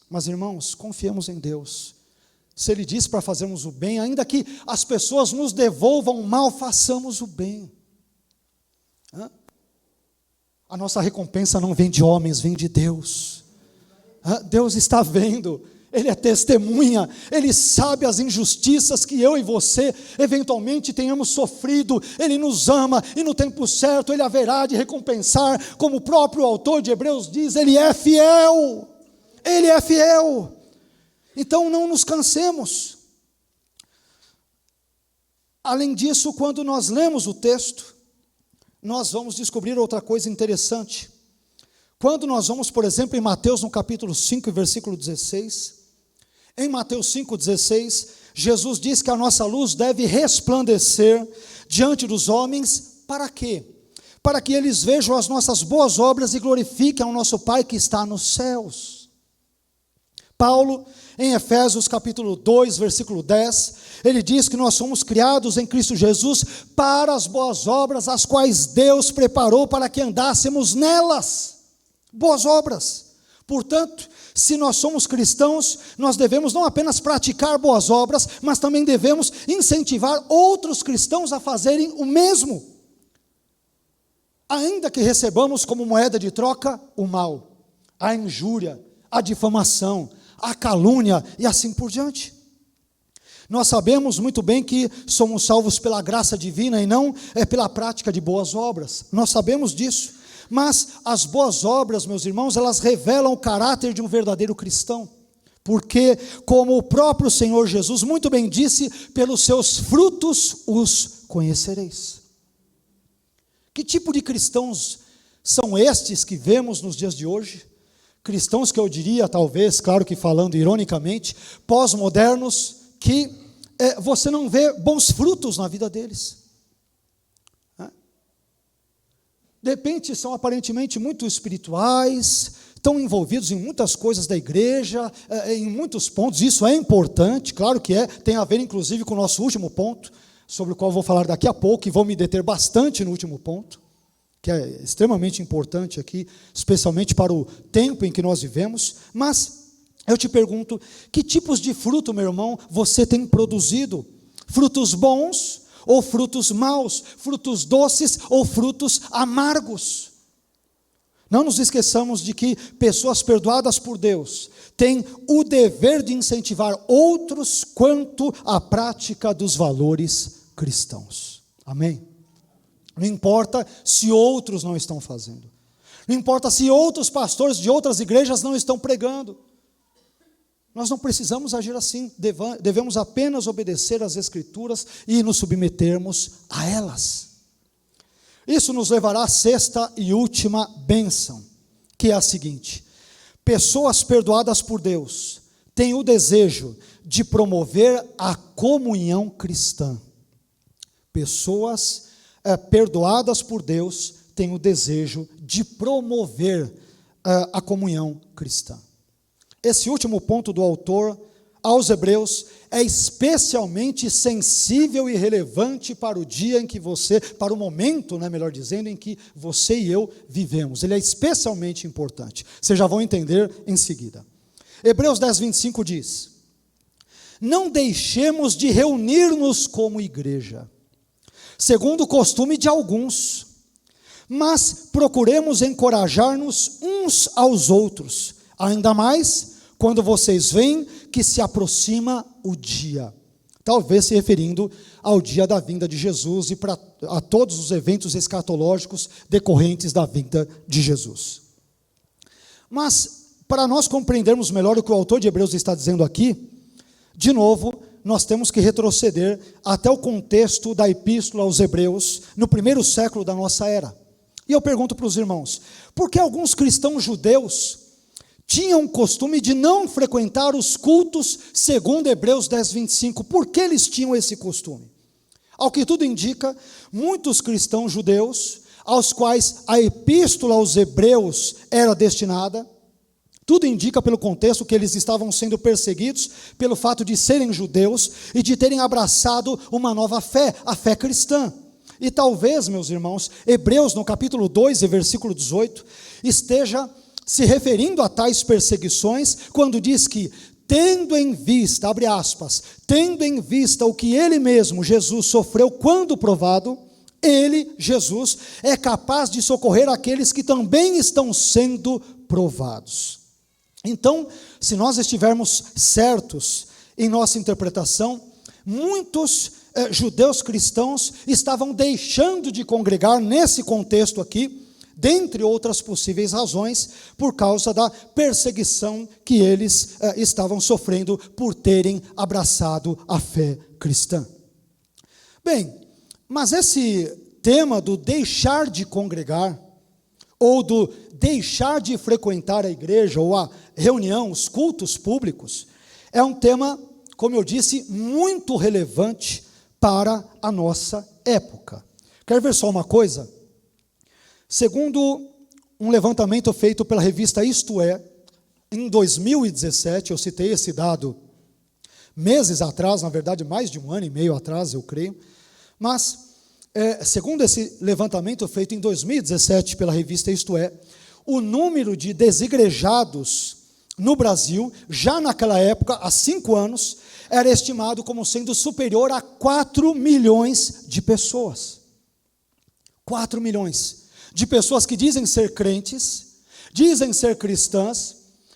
[SPEAKER 1] Mas irmãos, confiemos em Deus. Se Ele diz para fazermos o bem, ainda que as pessoas nos devolvam o mal, façamos o bem. A nossa recompensa não vem de homens, vem de Deus. Deus está vendo, Ele é testemunha, Ele sabe as injustiças que eu e você eventualmente tenhamos sofrido. Ele nos ama e no tempo certo Ele haverá de recompensar, como o próprio autor de Hebreus diz, Ele é fiel, Ele é fiel. Então não nos cansemos. Além disso, quando nós lemos o texto, nós vamos descobrir outra coisa interessante. Quando nós vamos, por exemplo, em Mateus no capítulo 5, versículo 16, em Mateus 5,16, Jesus diz que a nossa luz deve resplandecer diante dos homens, para quê? Para que eles vejam as nossas boas obras e glorifiquem ao nosso Pai que está nos céus. Paulo, em Efésios capítulo 2, versículo 10, ele diz que nós somos criados em Cristo Jesus para as boas obras, as quais Deus preparou para que andássemos nelas. Boas obras. Portanto, se nós somos cristãos, nós devemos não apenas praticar boas obras, mas também devemos incentivar outros cristãos a fazerem o mesmo. Ainda que recebamos como moeda de troca o mal, a injúria, a difamação, a calúnia e assim por diante. Nós sabemos muito bem que somos salvos pela graça divina e não pela prática de boas obras. Nós sabemos disso. Mas as boas obras, meus irmãos, elas revelam o caráter de um verdadeiro cristão. Porque, como o próprio Senhor Jesus muito bem disse, pelos seus frutos os conhecereis. Que tipo de cristãos são estes que vemos nos dias de hoje? Cristãos que eu diria, talvez, claro que falando ironicamente, pós-modernos, que você não vê bons frutos na vida deles. De repente são aparentemente muito espirituais, estão envolvidos em muitas coisas da igreja, em muitos pontos, isso é importante, claro que tem a ver inclusive com o nosso último ponto, sobre o qual vou falar daqui a pouco, e vou me deter bastante no último ponto, que é extremamente importante aqui, especialmente para o tempo em que nós vivemos. Mas eu te pergunto, que tipos de fruto, meu irmão, você tem produzido? Frutos bons ou frutos maus, frutos doces ou frutos amargos? Não nos esqueçamos de que pessoas perdoadas por Deus têm o dever de incentivar outros quanto à prática dos valores cristãos. Amém? Não importa se outros não estão fazendo, não importa se outros pastores de outras igrejas não estão pregando. Nós não precisamos agir assim, devemos apenas obedecer às Escrituras e nos submetermos a elas. Isso nos levará à sexta e última bênção, que é a seguinte: pessoas perdoadas por Deus têm o desejo de promover a comunhão cristã. Pessoas perdoadas por Deus têm o desejo de promover a comunhão cristã. Esse último ponto do autor aos Hebreus é especialmente sensível e relevante para o dia em que para o momento, melhor dizendo, em que você e eu vivemos. Ele é especialmente importante. Vocês já vão entender em seguida. Hebreus 10, 25 diz: não deixemos de reunir-nos como igreja, segundo o costume de alguns, mas procuremos encorajar-nos uns aos outros, ainda mais quando vocês veem que se aproxima o dia. talvez se referindo ao dia da vinda de Jesus e a todos os eventos escatológicos decorrentes da vinda de Jesus. Mas, para nós compreendermos melhor o que o autor de Hebreus está dizendo aqui, de novo, nós temos que retroceder até o contexto da epístola aos Hebreus, no primeiro século da nossa era. E eu pergunto para os irmãos, por que alguns cristãos judeus tinham o costume de não frequentar os cultos segundo Hebreus 10, 25? Por que eles tinham esse costume? Ao que tudo indica, muitos cristãos judeus, aos quais a epístola aos Hebreus era destinada, tudo indica pelo contexto que eles estavam sendo perseguidos pelo fato de serem judeus e de terem abraçado uma nova fé, a fé cristã. E talvez, meus irmãos, Hebreus no capítulo 2 e versículo 18, esteja se referindo a tais perseguições, quando diz que, tendo em vista, abre aspas, tendo em vista o que ele mesmo, Jesus, sofreu quando provado, ele, Jesus, é capaz de socorrer aqueles que também estão sendo provados. Então, se nós estivermos certos em nossa interpretação, muitos judeus cristãos estavam deixando de congregar nesse contexto aqui, dentre outras possíveis razões, por causa da perseguição que eles estavam sofrendo por terem abraçado a fé cristã. Bem, mas esse tema do deixar de congregar, ou do deixar de frequentar a igreja, ou a reunião, os cultos públicos, é um tema, como eu disse, muito relevante para a nossa época. Quer ver só uma coisa? Segundo um levantamento feito pela revista Isto É, em 2017, eu citei esse dado meses atrás, na verdade mais de 1 ano e meio atrás, eu creio, mas segundo esse levantamento feito em 2017 pela revista Isto É, o número de desigrejados no Brasil, já naquela época, há 5 anos, era estimado como sendo superior a 4 milhões de pessoas. 4 milhões de pessoas que dizem ser crentes, dizem ser cristãs,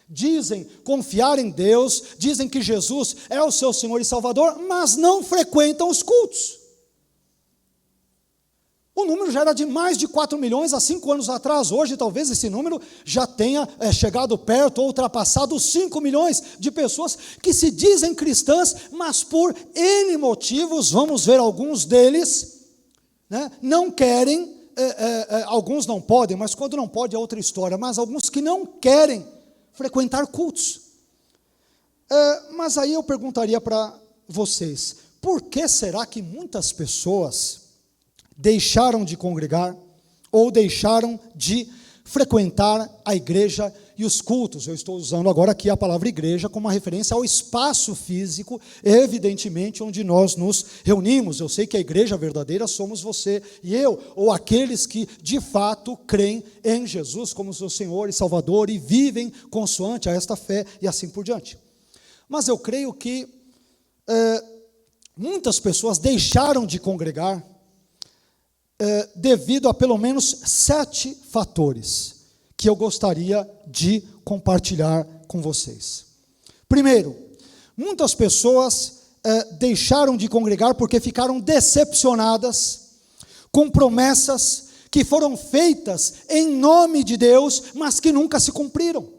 [SPEAKER 1] dizem confiar em Deus, dizem que Jesus é o seu Senhor e Salvador, mas não frequentam os cultos. O número já era de mais de 4 milhões há 5 anos atrás. Hoje, talvez esse número já tenha chegado perto ou ultrapassado os 5 milhões de pessoas que se dizem cristãs, mas por N motivos, vamos ver alguns deles, né, não querem, alguns não podem, mas quando não pode é outra história, mas alguns que não querem frequentar cultos. Mas aí eu perguntaria para vocês, por que será que muitas pessoas deixaram de congregar ou deixaram de frequentar a igreja e os cultos? Eu estou usando agora aqui a palavra igreja como uma referência ao espaço físico, evidentemente, onde nós nos reunimos. Eu sei que a igreja verdadeira somos você e eu, ou aqueles que de fato creem em Jesus como seu Senhor e Salvador e vivem consoante a esta fé e assim por diante. Mas eu creio que muitas pessoas deixaram de congregar devido a pelo menos 7 fatores que eu gostaria de compartilhar com vocês. Primeiro, muitas pessoas deixaram de congregar porque ficaram decepcionadas com promessas que foram feitas em nome de Deus, mas que nunca se cumpriram.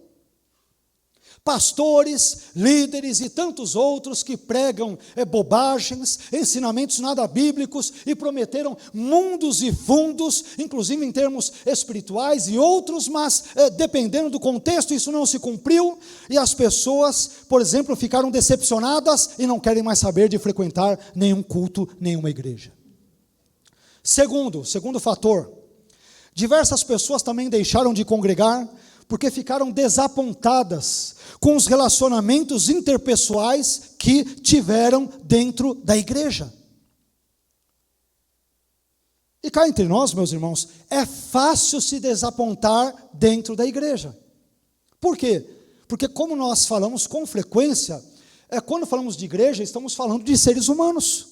[SPEAKER 1] Pastores, líderes e tantos outros que pregam bobagens, ensinamentos nada bíblicos e prometeram mundos e fundos, inclusive em termos espirituais e outros, mas dependendo do contexto isso não se cumpriu e as pessoas, por exemplo, ficaram decepcionadas e não querem mais saber de frequentar nenhum culto, nenhuma igreja. Segundo fator, diversas pessoas também deixaram de congregar porque ficaram desapontadas com os relacionamentos interpessoais que tiveram dentro da igreja. E cá entre nós, meus irmãos, é fácil se desapontar dentro da igreja. Por quê? Porque como nós falamos com frequência, quando falamos de igreja, estamos falando de seres humanos.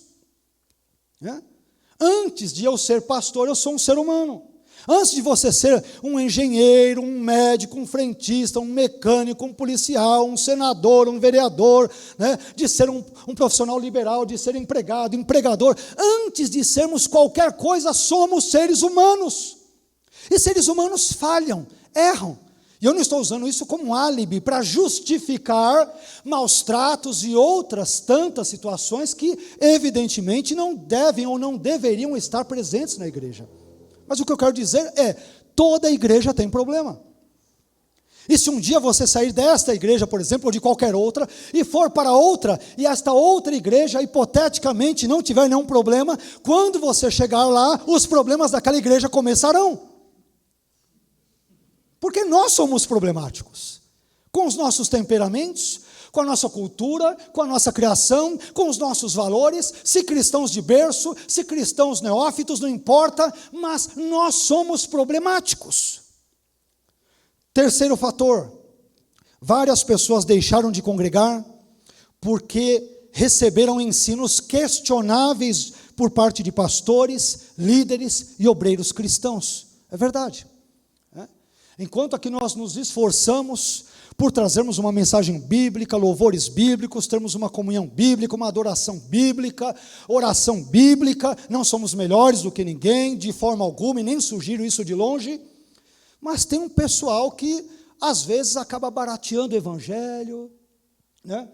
[SPEAKER 1] Antes de eu ser pastor, eu sou um ser humano. Antes de você ser um engenheiro, um médico, um frentista, um mecânico, um policial, um senador, um vereador, né, de ser um profissional liberal, de ser empregado, empregador, antes de sermos qualquer coisa, somos seres humanos. E seres humanos falham, erram. E eu não estou usando isso como um álibi para justificar maus tratos e outras tantas situações que, evidentemente, não devem ou não deveriam estar presentes na igreja. Mas o que eu quero dizer é, toda igreja tem problema. E se um dia você sair desta igreja, por exemplo, ou de qualquer outra, e for para outra, e esta outra igreja, hipoteticamente, não tiver nenhum problema, quando você chegar lá, os problemas daquela igreja começarão. Porque nós somos problemáticos, com os nossos temperamentos, com a nossa cultura, com a nossa criação, com os nossos valores, se cristãos de berço, se cristãos neófitos, não importa, mas nós somos problemáticos. Terceiro fator, várias pessoas deixaram de congregar porque receberam ensinos questionáveis por parte de pastores, líderes e obreiros cristãos. É verdade. Enquanto aqui nós nos esforçamos por trazermos uma mensagem bíblica, louvores bíblicos, termos uma comunhão bíblica, uma adoração bíblica, oração bíblica, não somos melhores do que ninguém, de forma alguma, e nem sugiro isso de longe, mas tem um pessoal que às vezes acaba barateando o evangelho, né?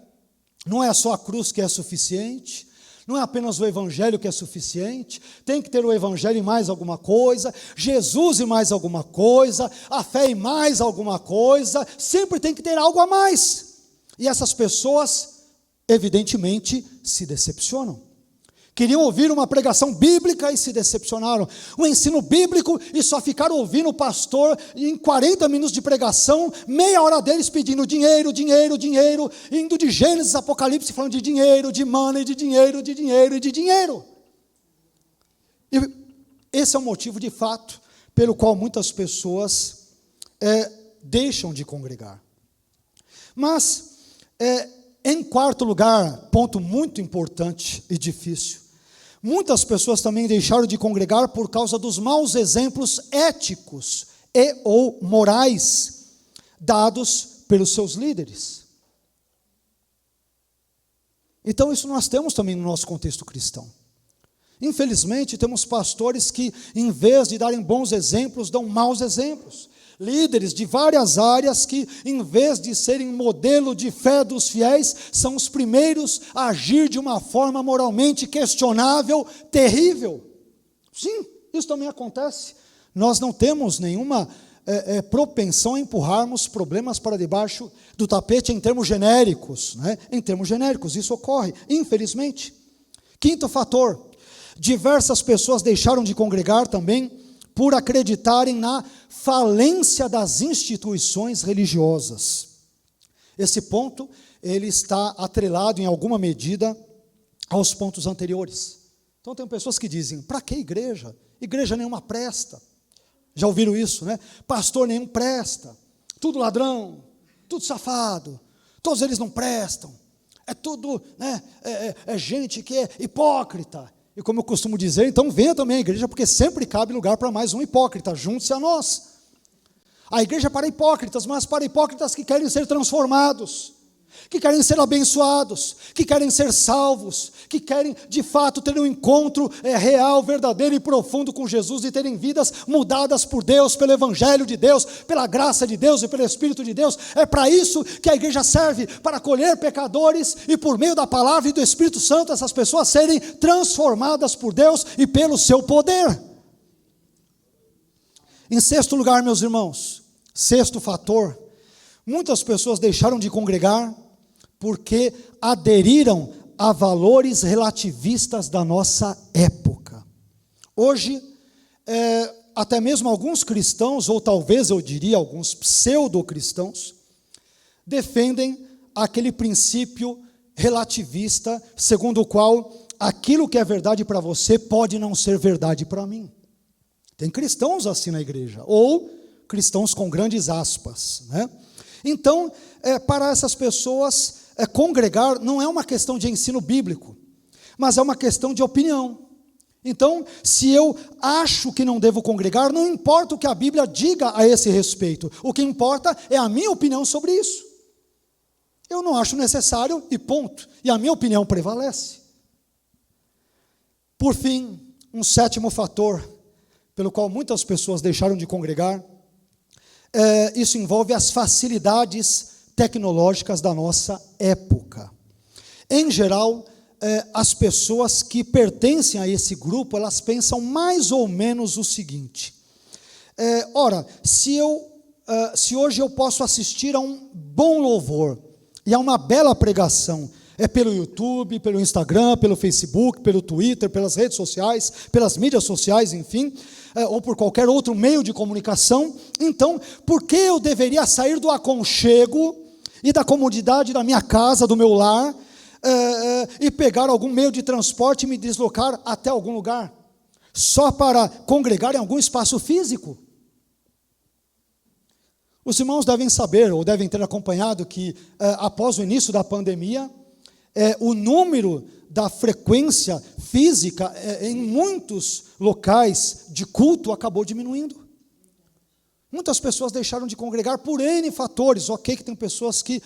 [SPEAKER 1] Não é só a cruz que é suficiente, não é apenas o evangelho que é suficiente, tem que ter o evangelho e mais alguma coisa, Jesus e mais alguma coisa, a fé e mais alguma coisa, sempre tem que ter algo a mais. E essas pessoas, evidentemente, se decepcionam. Queriam ouvir uma pregação bíblica e se decepcionaram. Um ensino bíblico e só ficaram ouvindo o pastor em 40 minutos de pregação, meia hora deles pedindo dinheiro, dinheiro, dinheiro, indo de Gênesis, Apocalipse, falando de dinheiro, de money, de dinheiro, de dinheiro e de dinheiro. E esse é o motivo de fato pelo qual muitas pessoas deixam de congregar. Mas, em quarto lugar, ponto muito importante e difícil, muitas pessoas também deixaram de congregar por causa dos maus exemplos éticos e ou morais dados pelos seus líderes. Então isso nós temos também no nosso contexto cristão. Infelizmente temos pastores que, em vez de darem bons exemplos, dão maus exemplos. Líderes de várias áreas que, em vez de serem modelo de fé dos fiéis, são os primeiros a agir de uma forma moralmente questionável, terrível. Sim, isso também acontece. Nós não temos nenhuma propensão a empurrarmos problemas para debaixo do tapete em termos genéricos, né? Em termos genéricos, isso ocorre, infelizmente. Quinto fator, diversas pessoas deixaram de congregar também por acreditarem na falência das instituições religiosas. Esse ponto, ele está atrelado em alguma medida aos pontos anteriores. Então tem pessoas que dizem, para que igreja? Igreja nenhuma presta. Já ouviram isso, né? Pastor nenhum presta. Tudo ladrão, tudo safado, todos eles não prestam. É tudo, né? É gente que é hipócrita. E como eu costumo dizer, então venha também à igreja, porque sempre cabe lugar para mais um hipócrita, junte-se a nós. A igreja é para hipócritas, mas para hipócritas que querem ser transformados, que querem ser abençoados, que querem ser salvos, que querem de fato ter um encontro real, verdadeiro e profundo com Jesus e terem vidas mudadas por Deus, pelo Evangelho de Deus, pela graça de Deus e pelo Espírito de Deus. É para isso que a igreja serve, para acolher pecadores e por meio da palavra e do Espírito Santo essas pessoas serem transformadas por Deus e pelo seu poder. Em sexto lugar, meus irmãos, sexto fator, muitas pessoas deixaram de congregar porque aderiram a valores relativistas da nossa época. Hoje, até mesmo alguns cristãos, ou talvez eu diria alguns pseudo-cristãos, defendem aquele princípio relativista, segundo o qual aquilo que é verdade para você pode não ser verdade para mim. Tem cristãos assim na igreja, ou cristãos com grandes aspas, né? Então, para essas pessoas, congregar não é uma questão de ensino bíblico, mas é uma questão de opinião. Então, se eu acho que não devo congregar, não importa o que a Bíblia diga a esse respeito. O que importa é a minha opinião sobre isso. Eu não acho necessário e ponto. E a minha opinião prevalece. Por fim, um sétimo fator pelo qual muitas pessoas deixaram de congregar, isso envolve as facilidades tecnológicas da nossa época. Em geral, as pessoas que pertencem a esse grupo, elas pensam mais ou menos o seguinte: ora, se hoje eu posso assistir a um bom louvor e a uma bela pregação, pelo YouTube, pelo Instagram, pelo Facebook, pelo Twitter, pelas redes sociais, pelas mídias sociais, enfim, ou por qualquer outro meio de comunicação, então, por que eu deveria sair do aconchego e da comodidade da minha casa, do meu lar, e pegar algum meio de transporte e me deslocar até algum lugar, só para congregar em algum espaço físico? Os irmãos devem saber, ou devem ter acompanhado, que após o início da pandemia, o número da frequência física em muitos locais de culto acabou diminuindo. Muitas pessoas deixaram de congregar por N fatores. Ok, que tem pessoas que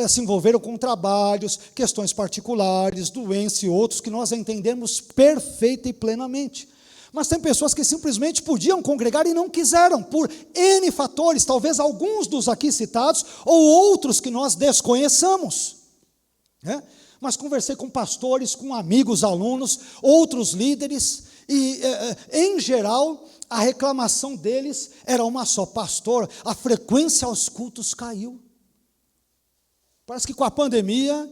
[SPEAKER 1] se envolveram com trabalhos, questões particulares, doença e outros, que nós entendemos perfeita e plenamente. Mas tem pessoas que simplesmente podiam congregar e não quiseram, por N fatores, talvez alguns dos aqui citados, ou outros que nós desconheçamos. Mas conversei com pastores, com amigos, alunos, outros líderes, e em geral, a reclamação deles era uma só: pastor, a frequência aos cultos caiu. Parece que com a pandemia,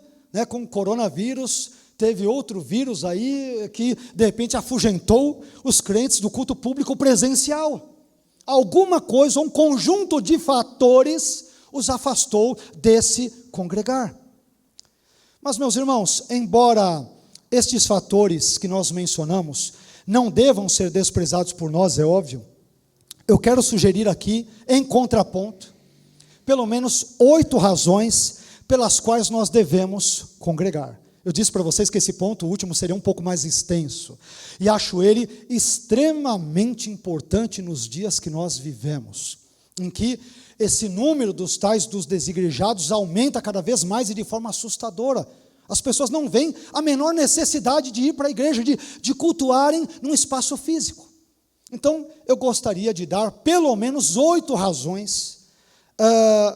[SPEAKER 1] com o coronavírus, teve outro vírus aí que de repente afugentou os crentes do culto público presencial. Alguma coisa, um conjunto de fatores os afastou desse congregar. Mas, meus irmãos, embora estes fatores que nós mencionamos não devam ser desprezados por nós, é óbvio, eu quero sugerir aqui, em contraponto, pelo menos 8 razões pelas quais nós devemos congregar. Eu disse para vocês que esse ponto último seria um pouco mais extenso, e acho ele extremamente importante nos dias que nós vivemos, em que esse número dos desigrejados aumenta cada vez mais e de forma assustadora. As pessoas não veem a menor necessidade de ir para a igreja, de cultuarem num espaço físico. Então, eu gostaria de dar pelo menos 8 razões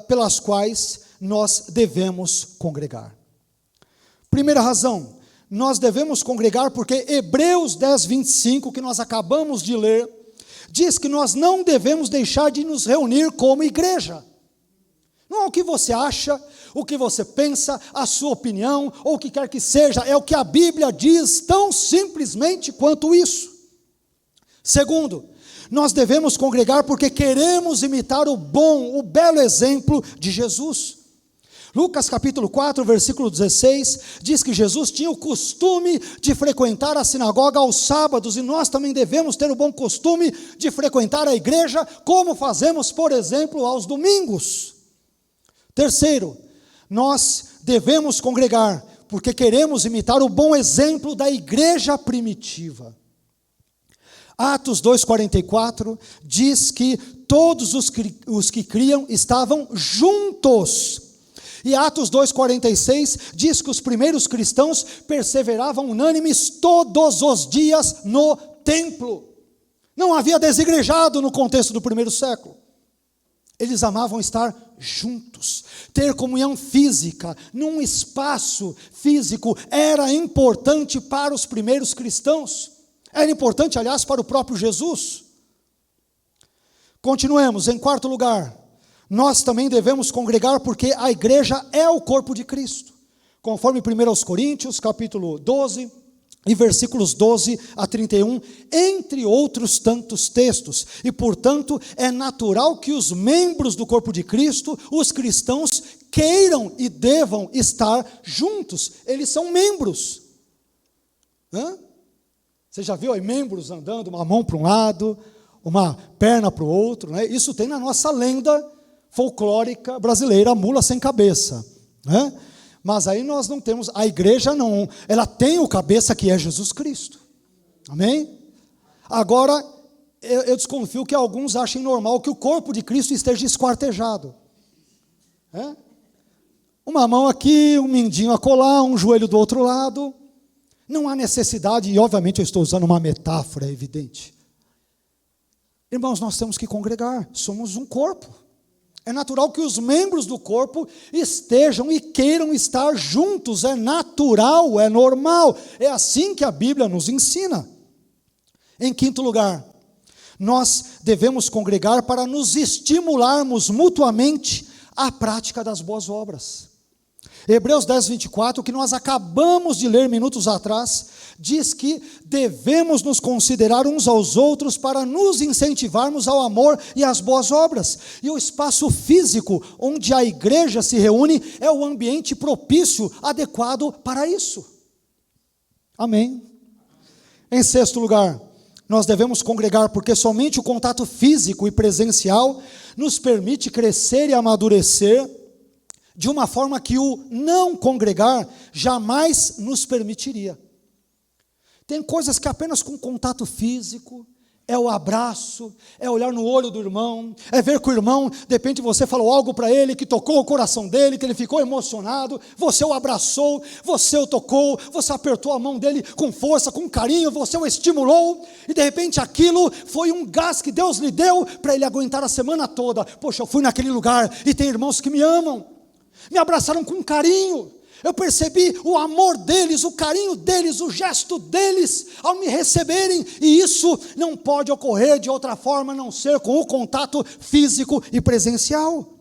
[SPEAKER 1] pelas quais nós devemos congregar. Primeira razão, nós devemos congregar porque Hebreus 10, 25, que nós acabamos de ler, diz que nós não devemos deixar de nos reunir como igreja. Não é o que você acha, o que você pensa, a sua opinião, ou o que quer que seja, é o que a Bíblia diz, tão simplesmente quanto isso. Segundo, nós devemos congregar porque queremos imitar o belo exemplo de Jesus. Lucas capítulo 4, versículo 16, diz que Jesus tinha o costume de frequentar a sinagoga aos sábados, e nós também devemos ter o bom costume de frequentar a igreja, como fazemos, por exemplo, aos domingos. Terceiro, nós devemos congregar porque queremos imitar o bom exemplo da igreja primitiva. Atos 2,44 diz que todos os que criam estavam juntos. E Atos 2,46 diz que os primeiros cristãos perseveravam unânimes todos os dias no templo. Não havia desigrejado no contexto do primeiro século. Eles amavam estar juntos, ter comunhão física, num espaço físico, era importante para os primeiros cristãos. Era importante, aliás, para o próprio Jesus. Continuemos, em quarto lugar, nós também devemos congregar porque a igreja é o corpo de Cristo. Conforme 1 Coríntios, capítulo 12, e versículos 12 a 31, entre outros tantos textos. E, portanto, é natural que os membros do corpo de Cristo, os cristãos, queiram e devam estar juntos. Eles são membros. Você já viu aí membros andando, uma mão para um lado, uma perna para o outro, né? Isso tem na nossa lenda folclórica brasileira, mula sem cabeça, né? Mas aí nós não temos, a igreja não, ela tem o cabeça que é Jesus Cristo, amém? Agora, eu desconfio que alguns achem normal que o corpo de Cristo esteja esquartejado. Uma mão aqui, um mindinho acolá, um joelho do outro lado. Não há necessidade, e obviamente eu estou usando uma metáfora evidente. Irmãos, nós temos que congregar, somos um corpo. É natural que os membros do corpo estejam e queiram estar juntos, é natural, é normal. É assim que a Bíblia nos ensina. Em quinto lugar, nós devemos congregar para nos estimularmos mutuamente à prática das boas obras. Hebreus 10, 24, que nós acabamos de ler minutos atrás, diz que devemos nos considerar uns aos outros para nos incentivarmos ao amor e às boas obras. E o espaço físico onde a igreja se reúne é o ambiente propício, adequado para isso. Amém. Em sexto lugar, nós devemos congregar porque somente o contato físico e presencial nos permite crescer e amadurecer de uma forma que o não congregar jamais nos permitiria. Tem coisas que apenas com contato físico, é o abraço, é olhar no olho do irmão, é ver que o irmão, de repente você falou algo para ele que tocou o coração dele, que ele ficou emocionado, você o abraçou, você o tocou, você apertou a mão dele com força, com carinho, você o estimulou, e de repente aquilo foi um gás que Deus lhe deu para ele aguentar a semana toda. Poxa, eu fui naquele lugar e tem irmãos que me amam, me abraçaram com carinho, eu percebi o amor deles, o carinho deles, o gesto deles ao me receberem, e isso não pode ocorrer de outra forma a não ser com o contato físico e presencial.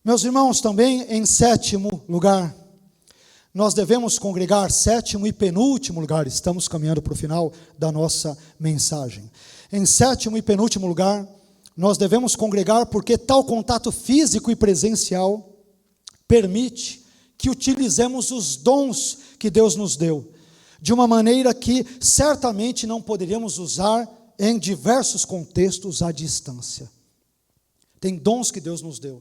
[SPEAKER 1] Meus irmãos, também em sétimo lugar, nós devemos congregar, sétimo e penúltimo lugar, estamos caminhando para o final da nossa mensagem. Em sétimo e penúltimo lugar, nós devemos congregar porque tal contato físico e presencial permite que utilizemos os dons que Deus nos deu, de uma maneira que certamente não poderíamos usar em diversos contextos à distância. Tem dons que Deus nos deu,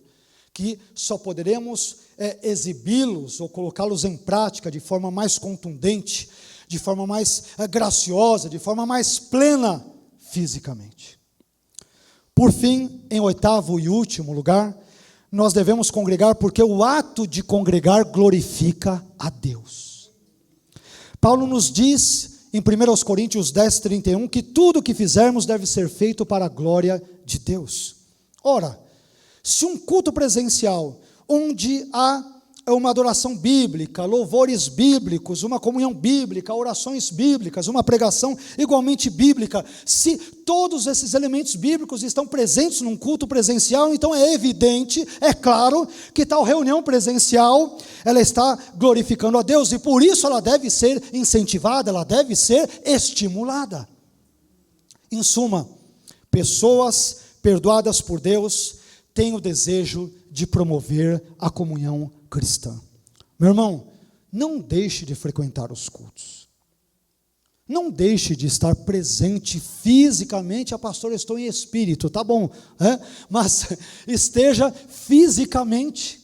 [SPEAKER 1] que só poderemos exibi-los ou colocá-los em prática de forma mais contundente, de forma mais graciosa, de forma mais plena fisicamente. Por fim, em oitavo e último lugar, nós devemos congregar porque o ato de congregar glorifica a Deus. Paulo nos diz em 1 Coríntios 10, 31, que tudo o que fizermos deve ser feito para a glória de Deus. Ora, se um culto presencial, onde há uma adoração bíblica, louvores bíblicos, uma comunhão bíblica, orações bíblicas, uma pregação igualmente bíblica, se todos esses elementos bíblicos estão presentes num culto presencial, então é evidente, é claro, que tal reunião presencial, ela está glorificando a Deus, e por isso ela deve ser incentivada, ela deve ser estimulada. Em suma, pessoas perdoadas por Deus têm o desejo de promover a comunhão cristã. Meu irmão, não deixe de frequentar os cultos. Não deixe de estar presente fisicamente. Pastor, eu estou em espírito, tá bom, mas esteja fisicamente.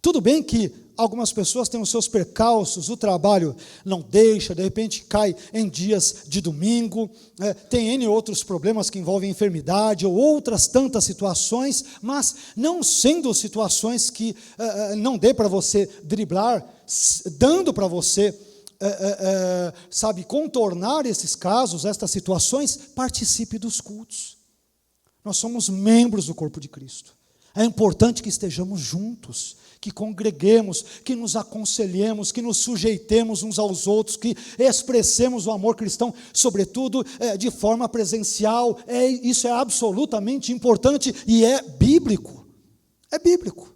[SPEAKER 1] Tudo bem que algumas pessoas têm os seus percalços, o trabalho não deixa, de repente cai em dias de domingo, tem N outros problemas que envolvem enfermidade ou outras tantas situações, mas não sendo situações que não dê para você driblar, dando para você, contornar esses casos, estas situações, participe dos cultos. Nós somos membros do corpo de Cristo. É importante que estejamos juntos, que congreguemos, que nos aconselhemos, que nos sujeitemos uns aos outros, que expressemos o amor cristão, sobretudo de forma presencial. Isso é absolutamente importante e é bíblico. É bíblico.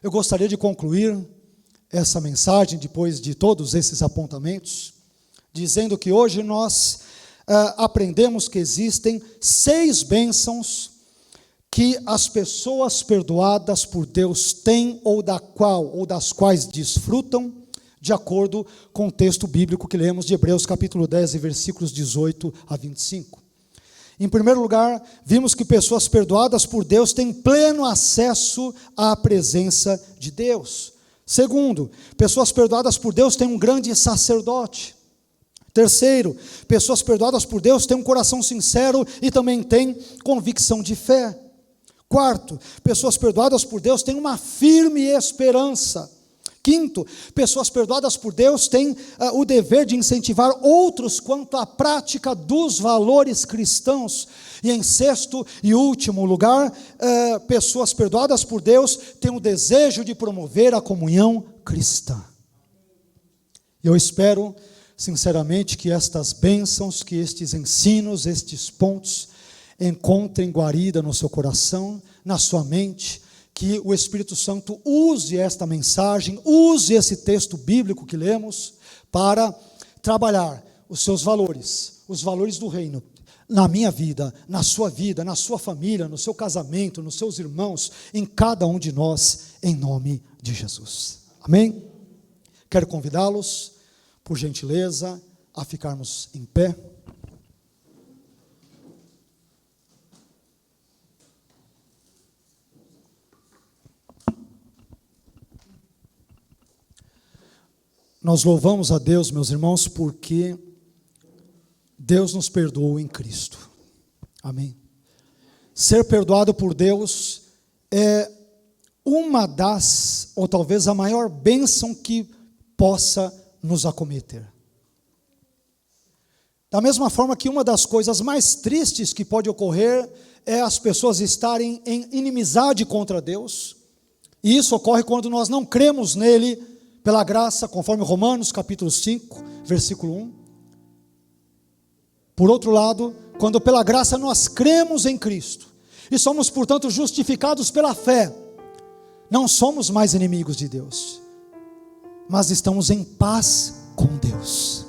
[SPEAKER 1] Eu gostaria de concluir essa mensagem, depois de todos esses apontamentos, dizendo que hoje nós aprendemos que existem 6 bênçãos que as pessoas perdoadas por Deus têm ou das quais desfrutam, de acordo com o texto bíblico que lemos de Hebreus capítulo 10, versículos 18 a 25. Em primeiro lugar, vimos que pessoas perdoadas por Deus têm pleno acesso à presença de Deus. Segundo, pessoas perdoadas por Deus têm um grande sacerdote. Terceiro, pessoas perdoadas por Deus têm um coração sincero e também têm convicção de fé. Quarto, pessoas perdoadas por Deus têm uma firme esperança. Quinto, pessoas perdoadas por Deus têm o dever de incentivar outros quanto à prática dos valores cristãos. E em sexto e último lugar, pessoas perdoadas por Deus têm o desejo de promover a comunhão cristã. Eu espero, sinceramente, que estas bênçãos, que estes ensinos, estes pontos, encontrem guarida no seu coração, na sua mente, que o Espírito Santo use esta mensagem, use esse texto bíblico que lemos, para trabalhar os seus valores, os valores do reino, na minha vida, na sua família, no seu casamento, nos seus irmãos, em cada um de nós, em nome de Jesus. Amém? Quero convidá-los, por gentileza, a ficarmos em pé. Nós louvamos a Deus, meus irmãos, porque Deus nos perdoou em Cristo. Amém. Ser perdoado por Deus é uma das, ou talvez a maior bênção que possa nos acometer. Da mesma forma que uma das coisas mais tristes que pode ocorrer é as pessoas estarem em inimizade contra Deus, e isso ocorre quando nós não cremos nele pela graça, conforme Romanos capítulo 5, versículo 1. Por outro lado, quando pela graça nós cremos em Cristo, e somos, portanto, justificados pela fé, não somos mais inimigos de Deus, mas estamos em paz com Deus.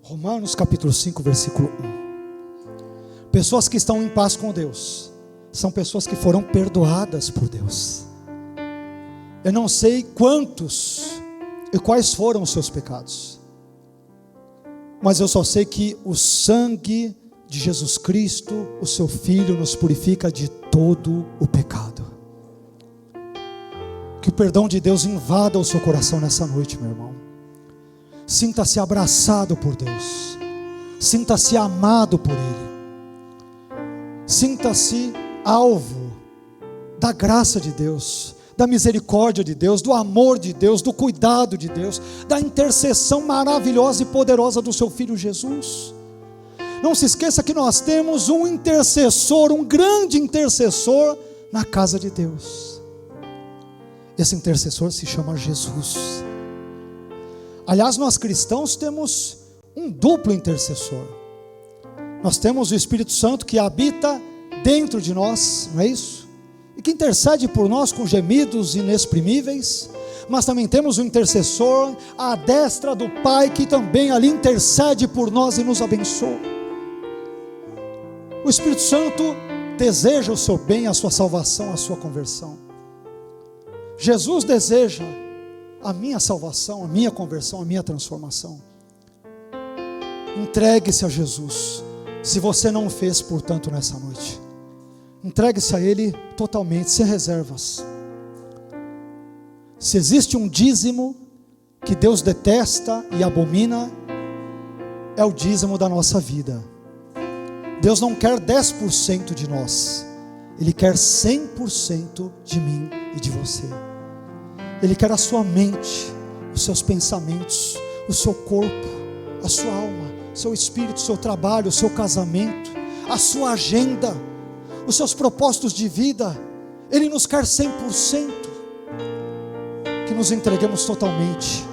[SPEAKER 1] Romanos capítulo 5, versículo 1. Pessoas que estão em paz com Deus, são pessoas que foram perdoadas por Deus. Eu não sei quantos e quais foram os seus pecados, mas eu só sei que o sangue de Jesus Cristo, o seu Filho, nos purifica de todo o pecado. Que o perdão de Deus invada o seu coração nessa noite, meu irmão. Sinta-se abraçado por Deus, sinta-se amado por Ele, sinta-se alvo da graça de Deus, da misericórdia de Deus, do amor de Deus, do cuidado de Deus, da intercessão maravilhosa e poderosa do seu Filho Jesus. Não se esqueça que nós temos um intercessor, um grande intercessor na casa de Deus. Esse intercessor se chama Jesus. Aliás, nós cristãos temos um duplo intercessor. Nós temos o Espírito Santo que habita dentro de nós, não é isso? E que intercede por nós com gemidos inexprimíveis, mas também temos o intercessor à destra do Pai, que também ali intercede por nós e nos abençoa. O Espírito Santo deseja o seu bem, a sua salvação, a sua conversão. Jesus deseja a minha salvação, a minha conversão, a minha transformação. Entregue-se a Jesus, se você não o fez, portanto, nessa noite. Entregue-se a Ele totalmente, sem reservas. Se existe um dízimo que Deus detesta e abomina, é o dízimo da nossa vida. Deus não quer 10% de nós, Ele quer 100% de mim e de você. Ele quer a sua mente, os seus pensamentos, o seu corpo, a sua alma, seu espírito, o seu trabalho, o seu casamento, a sua agenda, os seus propósitos de vida. Ele nos quer 100%, que nos entreguemos totalmente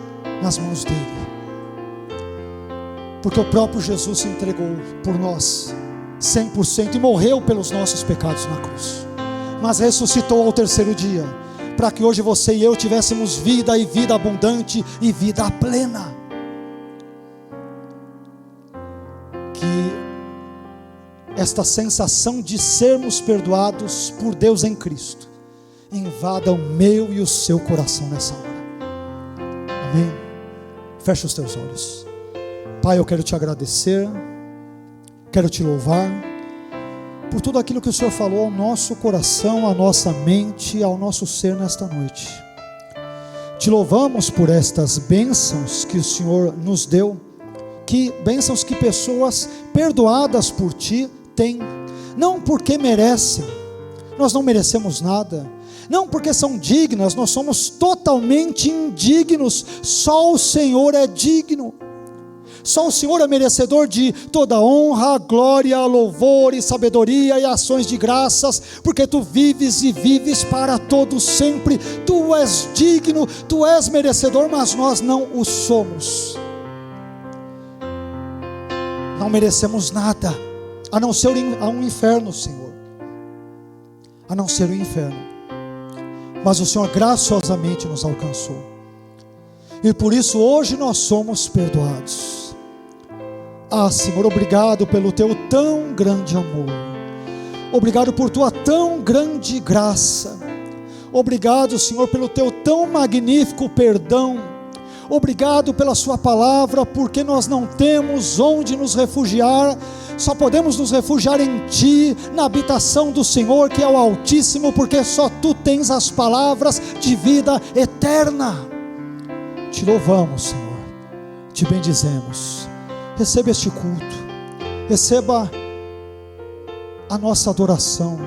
[SPEAKER 1] nas mãos dele, porque o próprio Jesus se entregou por nós 100% e morreu pelos nossos pecados na cruz, mas ressuscitou ao terceiro dia, para que hoje você e eu tivéssemos vida, e vida abundante, e vida plena. Que esta sensação de sermos perdoados por Deus em Cristo invada o meu e o seu coração nessa hora. Amém? Feche os teus olhos. Pai, eu quero te agradecer, quero te louvar por tudo aquilo que o Senhor falou ao nosso coração, à nossa mente, ao nosso ser nesta noite. Te louvamos por estas bênçãos que o Senhor nos deu, bênçãos que pessoas perdoadas por Ti têm, não porque merecem, nós não merecemos nada, não porque são dignas, nós somos totalmente indignos, só o Senhor é digno, só o Senhor é merecedor de toda honra, glória, louvor e sabedoria e ações de graças, porque Tu vives e vives para todos sempre. Tu és digno, Tu és merecedor, mas nós não o somos. Não merecemos nada, a não ser um inferno, Senhor, a não ser o inferno, mas o Senhor graciosamente nos alcançou, e por isso hoje nós somos perdoados. Senhor, obrigado pelo Teu tão grande amor, obrigado por Tua tão grande graça, obrigado, Senhor, pelo Teu tão magnífico perdão, obrigado pela Sua palavra, porque nós não temos onde nos refugiar, só podemos nos refugiar em Ti, na habitação do Senhor, que é o Altíssimo, porque só Tu tens as palavras de vida eterna. Te louvamos, Senhor, Te bendizemos. Receba este culto, receba a nossa adoração,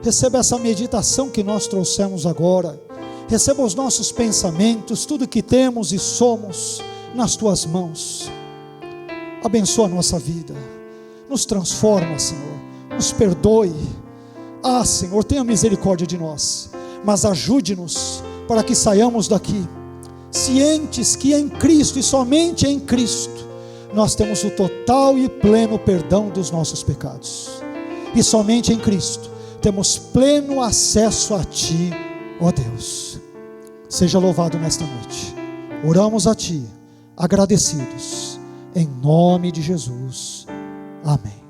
[SPEAKER 1] receba essa meditação que nós trouxemos agora, receba os nossos pensamentos, tudo que temos e somos nas Tuas mãos. Abençoa a nossa vida, nos transforma, Senhor, nos perdoe. Senhor, tenha misericórdia de nós, mas ajude-nos para que saiamos daqui cientes que em Cristo e somente em Cristo nós temos o total e pleno perdão dos nossos pecados, e somente em Cristo temos pleno acesso a Ti, ó Deus. Seja louvado nesta noite. Oramos a Ti, agradecidos, em nome de Jesus. Amém.